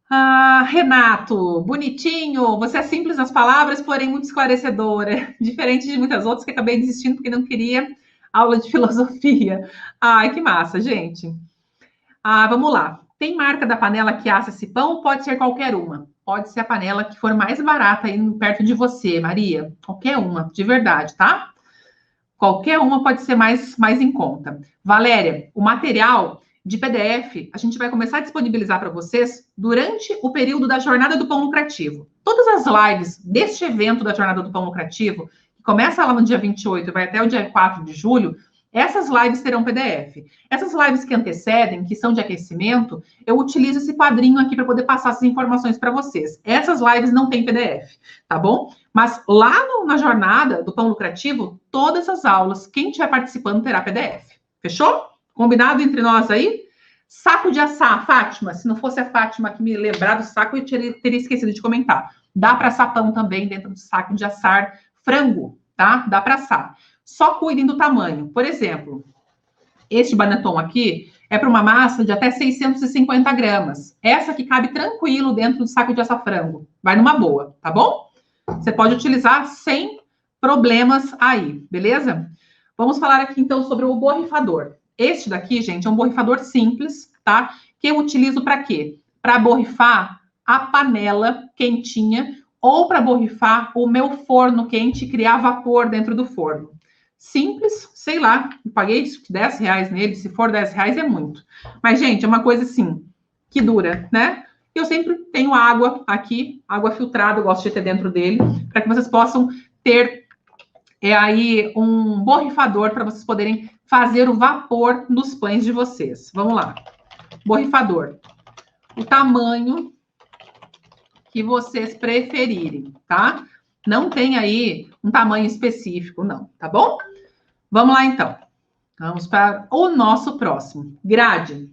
Ah, Renato, bonitinho, você é simples nas palavras, porém muito esclarecedora, diferente de muitas outras que acabei desistindo porque não queria aula de filosofia. Ai, que massa, gente. Vamos lá. Tem marca da panela que assa esse pão ou pode ser qualquer uma? Pode ser a panela que for mais barata aí perto de você, Maria. Qualquer uma, de verdade, tá? Qualquer uma pode ser mais em conta. Valéria, o material de PDF, a gente vai começar a disponibilizar para vocês durante o período da Jornada do Pão Lucrativo. Todas as lives deste evento da Jornada do Pão Lucrativo, que começa lá no dia 28 e vai até o dia 4 de julho, essas lives terão PDF. Essas lives que antecedem, que são de aquecimento, eu utilizo esse quadrinho aqui para poder passar essas informações para vocês. Essas lives não têm PDF, tá bom? Mas lá na Jornada do Pão Lucrativo, todas as aulas, quem estiver participando terá PDF. Fechou? Combinado entre nós aí? Saco de assar, Fátima. Se não fosse a Fátima que me lembrar do saco, eu teria esquecido de comentar. Dá para assar pão também dentro do saco de assar frango, tá? Dá para assar. Só cuidem do tamanho. Por exemplo, este baneton aqui é para uma massa de até 650 gramas. Essa aqui cabe tranquilo dentro do saco de assar frango. Vai numa boa, tá bom? Você pode utilizar sem problemas aí, beleza? Vamos falar aqui, então, sobre o borrifador. Este daqui, gente, é um borrifador simples, tá? Que eu utilizo para quê? Para borrifar a panela quentinha ou para borrifar o meu forno quente e criar vapor dentro do forno. simples, sei lá, eu paguei R$10 nele, se for R$10 é muito. Mas, gente, é uma coisa assim, que dura, né? Eu sempre tenho água aqui, água filtrada, eu gosto de ter dentro dele, para que vocês possam ter aí um borrifador para vocês poderem fazer o vapor nos pães de vocês. Vamos lá. Borrifador. O tamanho que vocês preferirem, tá? Não tem aí um tamanho específico, não, tá bom? Vamos lá, então. Vamos para o nosso próximo. Grade.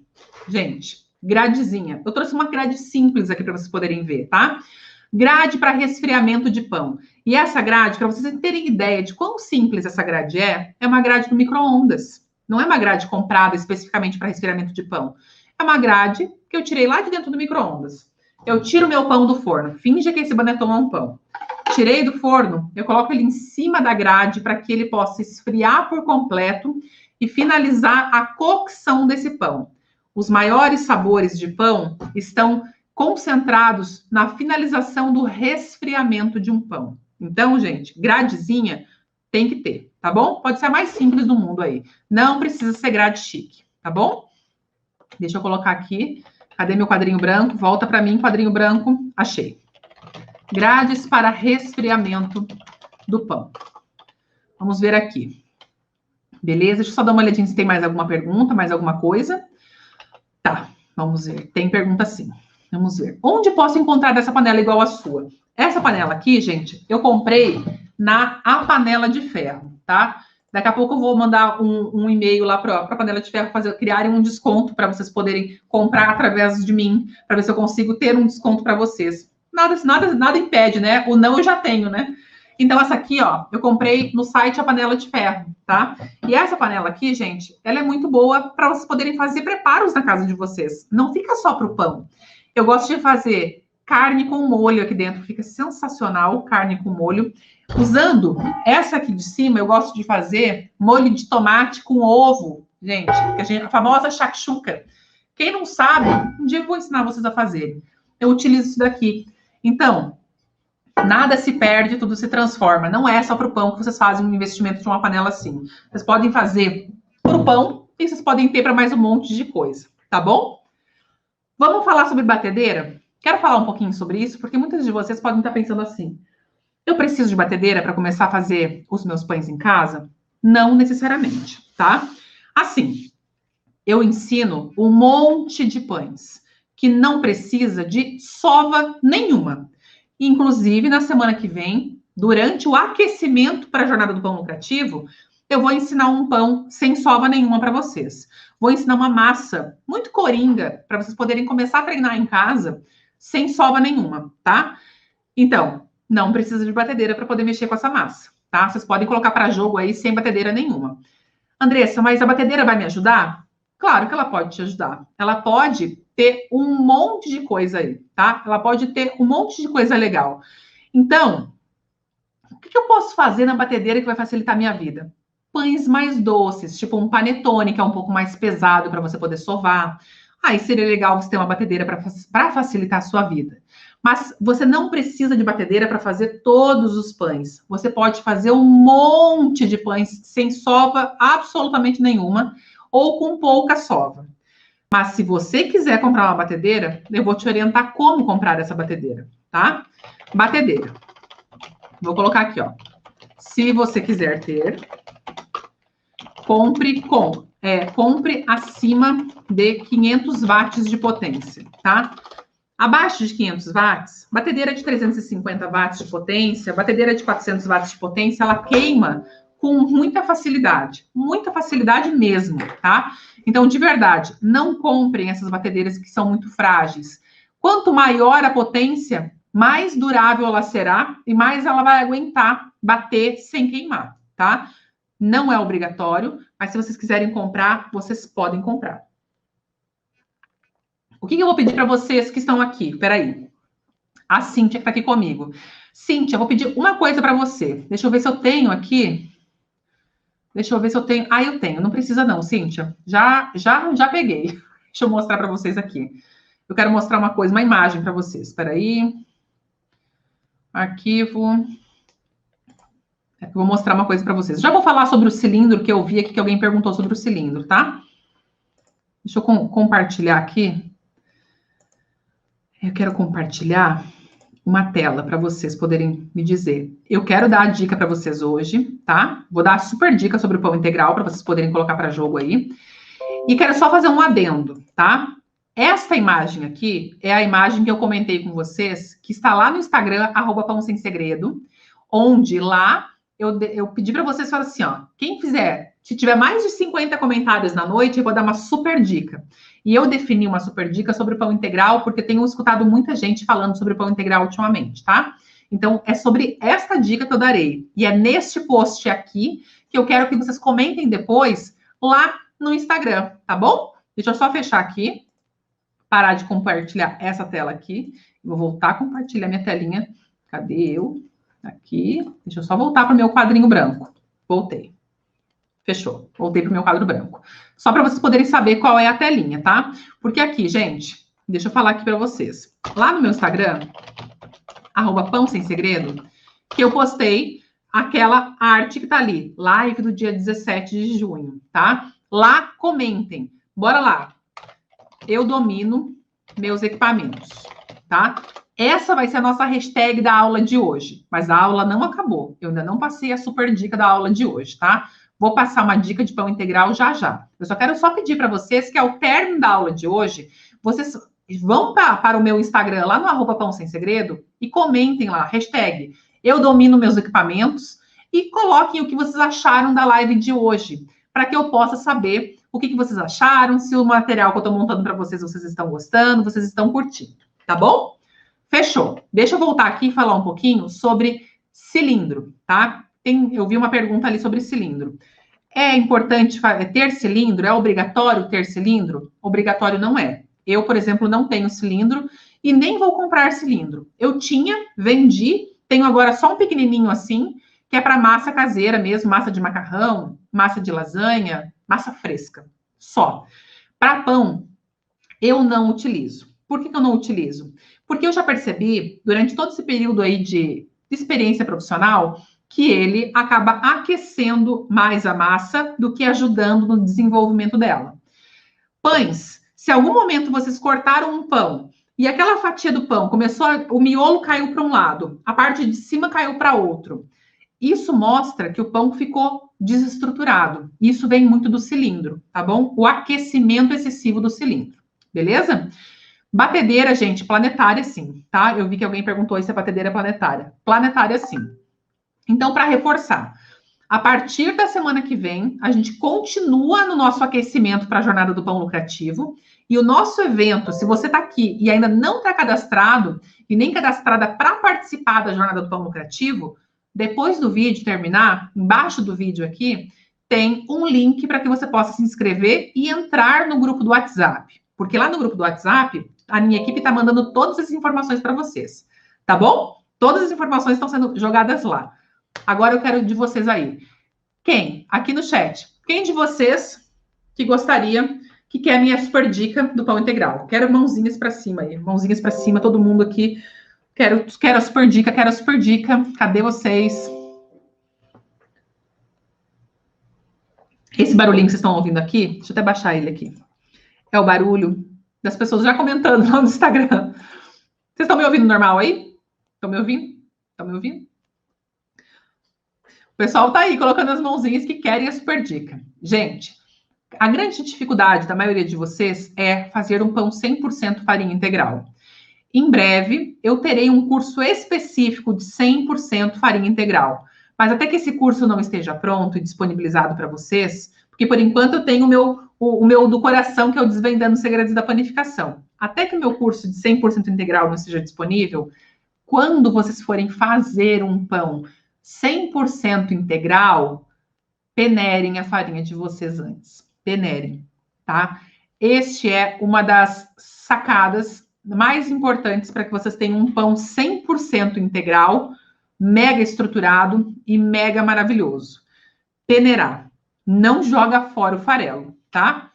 Gente, gradezinha. Eu trouxe uma grade simples aqui para vocês poderem ver, tá? Grade para resfriamento de pão. E essa grade, para vocês terem ideia de quão simples essa grade é uma grade do micro-ondas. Não é uma grade comprada especificamente para resfriamento de pão. É uma grade que eu tirei lá de dentro do micro-ondas. Eu tiro meu pão do forno. Finge que esse banetom é um pão. Tirei do forno, eu coloco ele em cima da grade para que ele possa esfriar por completo e finalizar a cocção desse pão. Os maiores sabores de pão estão concentrados na finalização do resfriamento de um pão. Então, gente, gradezinha tem que ter, tá bom? Pode ser a mais simples do mundo aí. Não precisa ser grade chique, tá bom? Deixa eu colocar aqui. Cadê meu quadrinho branco? Volta para mim, quadrinho branco. Achei. Grades para resfriamento do pão. Vamos ver aqui. Beleza? Deixa eu só dar uma olhadinha se tem mais alguma pergunta, mais alguma coisa. Tá, vamos ver. Tem pergunta sim. Vamos ver. Onde posso encontrar essa panela igual à sua? Essa panela aqui, gente, eu comprei na A Panela de Ferro, tá? Daqui a pouco eu vou mandar um e-mail lá para a Panela de Ferro criarem um desconto para vocês poderem comprar através de mim, para ver se eu consigo ter um desconto para vocês. Nada impede, né? O não eu já tenho, né? Então, essa aqui, ó, eu comprei no site A Panela de Ferro, tá? E essa panela aqui, gente, ela é muito boa para vocês poderem fazer preparos na casa de vocês. Não fica só para o pão. Eu gosto de fazer carne com molho aqui dentro, fica sensacional, carne com molho. Usando essa aqui de cima, eu gosto de fazer molho de tomate com ovo, gente, a famosa shakshuka. Quem não sabe, um dia eu vou ensinar vocês a fazerem. Eu utilizo isso daqui. Então, nada se perde, tudo se transforma. Não é só para o pão que vocês fazem um investimento de uma panela assim. Vocês podem fazer para o pão e vocês podem ter para mais um monte de coisa, tá bom? Vamos falar sobre batedeira? Quero falar um pouquinho sobre isso, porque muitas de vocês podem estar pensando assim: eu preciso de batedeira para começar a fazer os meus pães em casa? Não necessariamente, tá? Assim, eu ensino um monte de pães que não precisa de sova nenhuma. Inclusive, na semana que vem, durante o aquecimento para a Jornada do Pão Lucrativo, eu vou ensinar um pão sem sova nenhuma para vocês. Vou ensinar uma massa muito coringa para vocês poderem começar a treinar em casa sem sova nenhuma, tá? Então, não precisa de batedeira para poder mexer com essa massa, tá? Vocês podem colocar para jogo aí sem batedeira nenhuma. Andressa, mas a batedeira vai me ajudar? Claro que ela pode te ajudar. Ela pode ter um monte de coisa aí, tá? Ela pode ter um monte de coisa legal. Então, o que eu posso fazer na batedeira que vai facilitar a minha vida? Pães mais doces, tipo um panetone, que é um pouco mais pesado para você poder sovar. Aí seria legal você ter uma batedeira para facilitar a sua vida. Mas você não precisa de batedeira para fazer todos os pães. Você pode fazer um monte de pães sem sova absolutamente nenhuma ou com pouca sova. Mas se você quiser comprar uma batedeira, eu vou te orientar como comprar essa batedeira, tá? Batedeira. Vou colocar aqui, ó. Se você quiser ter, compre acima de 500 watts de potência, tá? Abaixo de 500 watts, batedeira de 350 watts de potência, batedeira de 400 watts de potência, ela queima com muita facilidade mesmo, tá? Então, de verdade, não comprem essas batedeiras que são muito frágeis. Quanto maior a potência, mais durável ela será e mais ela vai aguentar bater sem queimar, tá? Não é obrigatório, mas se vocês quiserem comprar, vocês podem comprar. O que eu vou pedir para vocês que estão aqui? Peraí. A Cíntia que está aqui comigo. Cíntia, eu vou pedir uma coisa para você. Deixa eu ver se eu tenho aqui. Deixa eu ver se eu tenho. Ah, eu tenho. Não precisa não, Cíntia. Já peguei. Deixa eu mostrar para vocês aqui. Eu quero mostrar uma coisa, uma imagem para vocês. Espera aí. Arquivo. Eu vou mostrar uma coisa para vocês. Já vou falar sobre o cilindro, que eu vi aqui que alguém perguntou sobre o cilindro, tá? Deixa eu compartilhar aqui. Eu quero compartilhar uma tela para vocês poderem me dizer. Eu quero dar a dica para vocês hoje, tá? Vou dar a super dica sobre o pão integral para vocês poderem colocar para jogo aí. E quero só fazer um adendo, tá? Esta imagem aqui é a imagem que eu comentei com vocês, que está lá no Instagram, @pãosemsegredo, onde lá eu pedi para vocês falar assim, ó, quem fizer, se tiver mais de 50 comentários na noite, eu vou dar uma super dica. E eu defini uma super dica sobre o pão integral, porque tenho escutado muita gente falando sobre o pão integral ultimamente, tá? Então, é sobre esta dica que eu darei. E é neste post aqui que eu quero que vocês comentem depois lá no Instagram, tá bom? Deixa eu só fechar aqui, parar de compartilhar essa tela aqui. Vou voltar a compartilhar minha telinha. Cadê eu? Aqui. Deixa eu só voltar para o meu quadrinho branco. Voltei. Fechou. Voltei para o meu quadro branco. Só para vocês poderem saber qual é a telinha, tá? Porque aqui, gente, deixa eu falar aqui para vocês. Lá no meu Instagram, @pãosemsegredo, que eu postei aquela arte que tá ali, live do dia 17 de junho, tá? Lá, comentem. Bora lá. Eu domino meus equipamentos, tá? Essa vai ser a nossa hashtag da aula de hoje, mas a aula não acabou. Eu ainda não passei a super dica da aula de hoje, tá? Vou passar uma dica de pão integral já já. Eu só quero pedir para vocês que ao término da aula de hoje, vocês vão para o meu Instagram, lá no @pãosemsegredo, e comentem lá, hashtag eu domino meus equipamentos, e coloquem o que vocês acharam da live de hoje, para que eu possa saber o que vocês acharam, se o material que eu estou montando para vocês estão gostando, vocês estão curtindo, tá bom? Fechou. Deixa eu voltar aqui e falar um pouquinho sobre cilindro, tá? Eu vi uma pergunta ali sobre cilindro. É importante ter cilindro? É obrigatório ter cilindro? Obrigatório não é. Eu, por exemplo, não tenho cilindro e nem vou comprar cilindro. Eu tinha, vendi, tenho agora só um pequenininho assim, que é para massa caseira mesmo, massa de macarrão, massa de lasanha, massa fresca, só. Para pão, eu não utilizo. Por que eu não utilizo? Porque eu já percebi, durante todo esse período aí de experiência profissional, que ele acaba aquecendo mais a massa do que ajudando no desenvolvimento dela. Pães, se em algum momento vocês cortaram um pão e aquela fatia do pão o miolo caiu para um lado, a parte de cima caiu para outro, isso mostra que o pão ficou desestruturado. Isso vem muito do cilindro, tá bom? O aquecimento excessivo do cilindro, beleza? Batedeira, gente, planetária sim, tá? Eu vi que alguém perguntou se a batedeira é planetária. Planetária sim. Então, para reforçar, a partir da semana que vem, a gente continua no nosso aquecimento para a Jornada do Pão Lucrativo. E o nosso evento, se você está aqui e ainda não está cadastrado, e nem cadastrada para participar da Jornada do Pão Lucrativo, depois do vídeo terminar, embaixo do vídeo aqui, tem um link para que você possa se inscrever e entrar no grupo do WhatsApp. Porque lá no grupo do WhatsApp, a minha equipe está mandando todas as informações para vocês. Tá bom? Todas as informações estão sendo jogadas lá. Agora eu quero de vocês aí. Quem? Aqui no chat. Quem de vocês que gostaria, que quer a minha super dica do pão integral? Quero mãozinhas para cima aí. Mãozinhas para cima, todo mundo aqui. Quero a super dica, quero a super dica. Cadê vocês? Esse barulhinho que vocês estão ouvindo aqui, deixa eu até baixar ele aqui. É o barulho das pessoas já comentando lá no Instagram. Vocês estão me ouvindo normal aí? Estão me ouvindo? Estão me ouvindo? O pessoal tá aí colocando as mãozinhas que querem a super dica. Gente, a grande dificuldade da maioria de vocês é fazer um pão 100% farinha integral. Em breve, eu terei um curso específico de 100% farinha integral. Mas até que esse curso não esteja pronto e disponibilizado para vocês, porque por enquanto eu tenho o meu do coração, que é o Desvendando Segredos da Panificação. Até que o meu curso de 100% integral não esteja disponível, quando vocês forem fazer um pão 100% integral, peneirem a farinha de vocês antes. Peneirem, tá? Este é uma das sacadas mais importantes para que vocês tenham um pão 100% integral, mega estruturado e mega maravilhoso. Peneirar. Não joga fora o farelo, tá?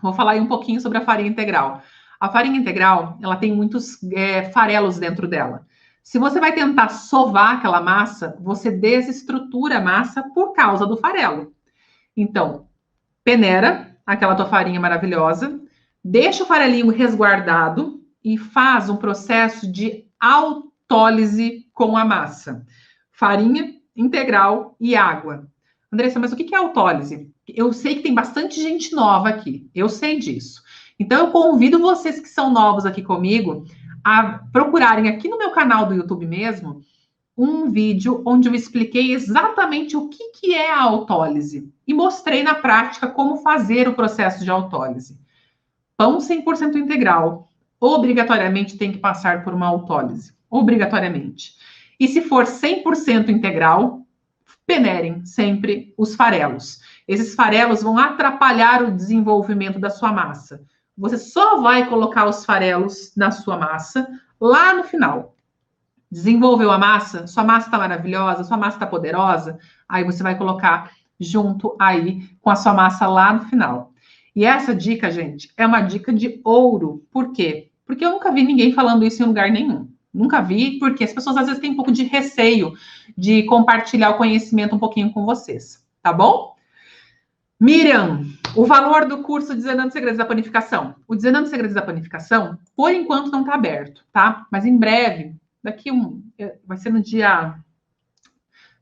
Vou falar aí um pouquinho sobre a farinha integral. A farinha integral, ela tem muitos farelos dentro dela. Se você vai tentar sovar aquela massa, você desestrutura a massa por causa do farelo. Então, peneira aquela tua farinha maravilhosa, deixa o farelinho resguardado e faz um processo de autólise com a massa. Farinha integral e água. Andressa, mas o que é autólise? Eu sei que tem bastante gente nova aqui, eu sei disso. Então, eu convido vocês que são novos aqui comigo a procurarem aqui no meu canal do YouTube mesmo um vídeo onde eu expliquei exatamente o que é a autólise e mostrei na prática como fazer o processo de autólise. Pão 100% integral, obrigatoriamente tem que passar por uma autólise, obrigatoriamente. E se for 100% integral, peneirem sempre os farelos. Esses farelos vão atrapalhar o desenvolvimento da sua massa. Você só vai colocar os farelos na sua massa lá no final. Desenvolveu a massa? Sua massa está maravilhosa? Sua massa está poderosa? Aí você vai colocar junto aí com a sua massa lá no final. E essa dica, gente, é uma dica de ouro. Por quê? Porque eu nunca vi ninguém falando isso em lugar nenhum. Nunca vi, porque as pessoas às vezes têm um pouco de receio de compartilhar o conhecimento um pouquinho com vocês, tá bom? Miriam, o valor do curso Desvendando Segredos da Panificação. O Desvendando Segredos da Panificação, por enquanto, não está aberto, tá? Mas em breve, vai ser no dia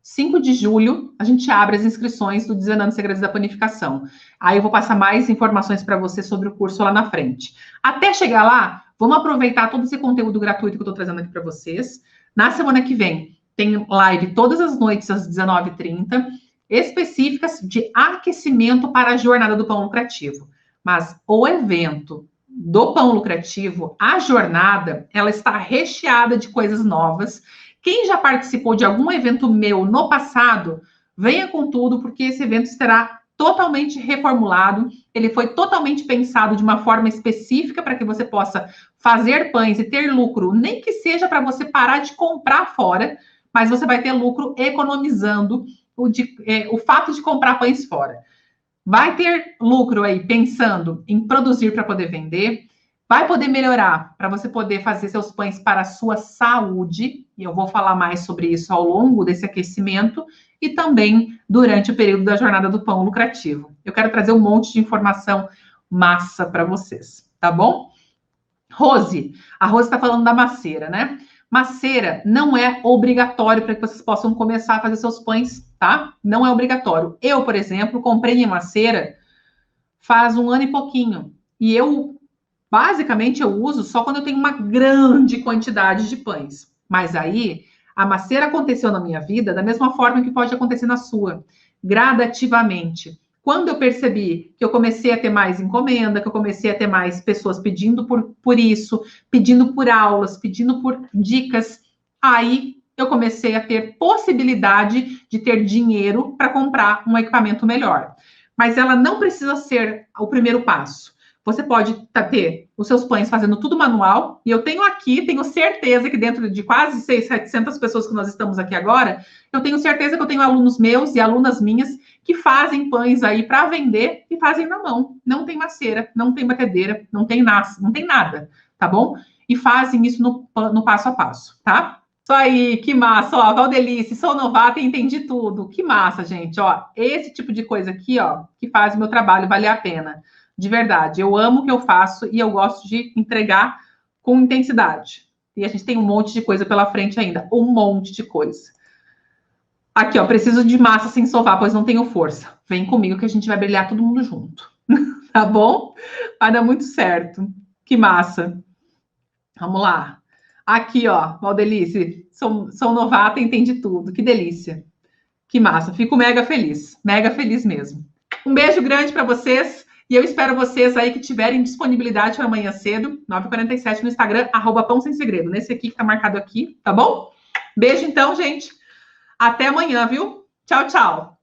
5 de julho, a gente abre as inscrições do Desvendando Segredos da Panificação. Aí eu vou passar mais informações para você sobre o curso lá na frente. Até chegar lá, vamos aproveitar todo esse conteúdo gratuito que eu estou trazendo aqui para vocês. Na semana que vem, tem live todas as noites às 19h30, específicas de aquecimento para a jornada do pão lucrativo. Mas o evento do pão lucrativo, a jornada, ela está recheada de coisas novas. Quem já participou de algum evento meu no passado, venha com tudo, porque esse evento estará totalmente reformulado. Ele foi totalmente pensado de uma forma específica para que você possa fazer pães e ter lucro, nem que seja para você parar de comprar fora, mas você vai ter lucro economizando o fato de comprar pães fora. Vai ter lucro aí pensando em produzir para poder vender, vai poder melhorar para você poder fazer seus pães para a sua saúde, e eu vou falar mais sobre isso ao longo desse aquecimento e também durante o período da jornada do pão lucrativo. Eu quero trazer um monte de informação massa para vocês, tá bom? Rose, a Rose está falando da maceira, né? Maceira não é obrigatório para que vocês possam começar a fazer seus pães, tá? Não é obrigatório. Eu, por exemplo, comprei minha maceira faz 1 ano e pouquinho. E basicamente, eu uso só quando eu tenho uma grande quantidade de pães. Mas aí, a maceira aconteceu na minha vida da mesma forma que pode acontecer na sua, gradativamente. Quando eu percebi que eu comecei a ter mais encomenda, que eu comecei a ter mais pessoas pedindo por isso, pedindo por aulas, pedindo por dicas, aí eu comecei a ter possibilidade de ter dinheiro para comprar um equipamento melhor. Mas ela não precisa ser o primeiro passo. Você pode ter os seus pães fazendo tudo manual, e eu tenho certeza que dentro de quase 700 pessoas que nós estamos aqui agora, eu tenho certeza que eu tenho alunos meus e alunas minhas que fazem pães aí para vender e fazem na mão. Não tem maceira, não tem batedeira, não tem nada, tá bom? E fazem isso no passo a passo, tá? Isso aí, que massa, ó, Valdelice, sou novata e entendi tudo. Que massa, gente, ó, esse tipo de coisa aqui, ó, que faz o meu trabalho valer a pena. De verdade, eu amo o que eu faço e eu gosto de entregar com intensidade. E a gente tem um monte de coisa pela frente ainda, um monte de coisa. Aqui, ó, preciso de massa sem sovar, pois não tenho força. Vem comigo que a gente vai brilhar todo mundo junto. Tá bom? Vai dar muito certo. Que massa. Vamos lá. Aqui, ó, Valdelice, sou novata e entendi tudo. Que delícia. Que massa. Fico mega feliz mesmo. Um beijo grande para vocês. E eu espero vocês aí que tiverem disponibilidade para amanhã cedo, 9h47 no Instagram, @pão sem segredo. Nesse aqui que tá marcado aqui, tá bom? Beijo então, gente. Até amanhã, viu? Tchau, tchau.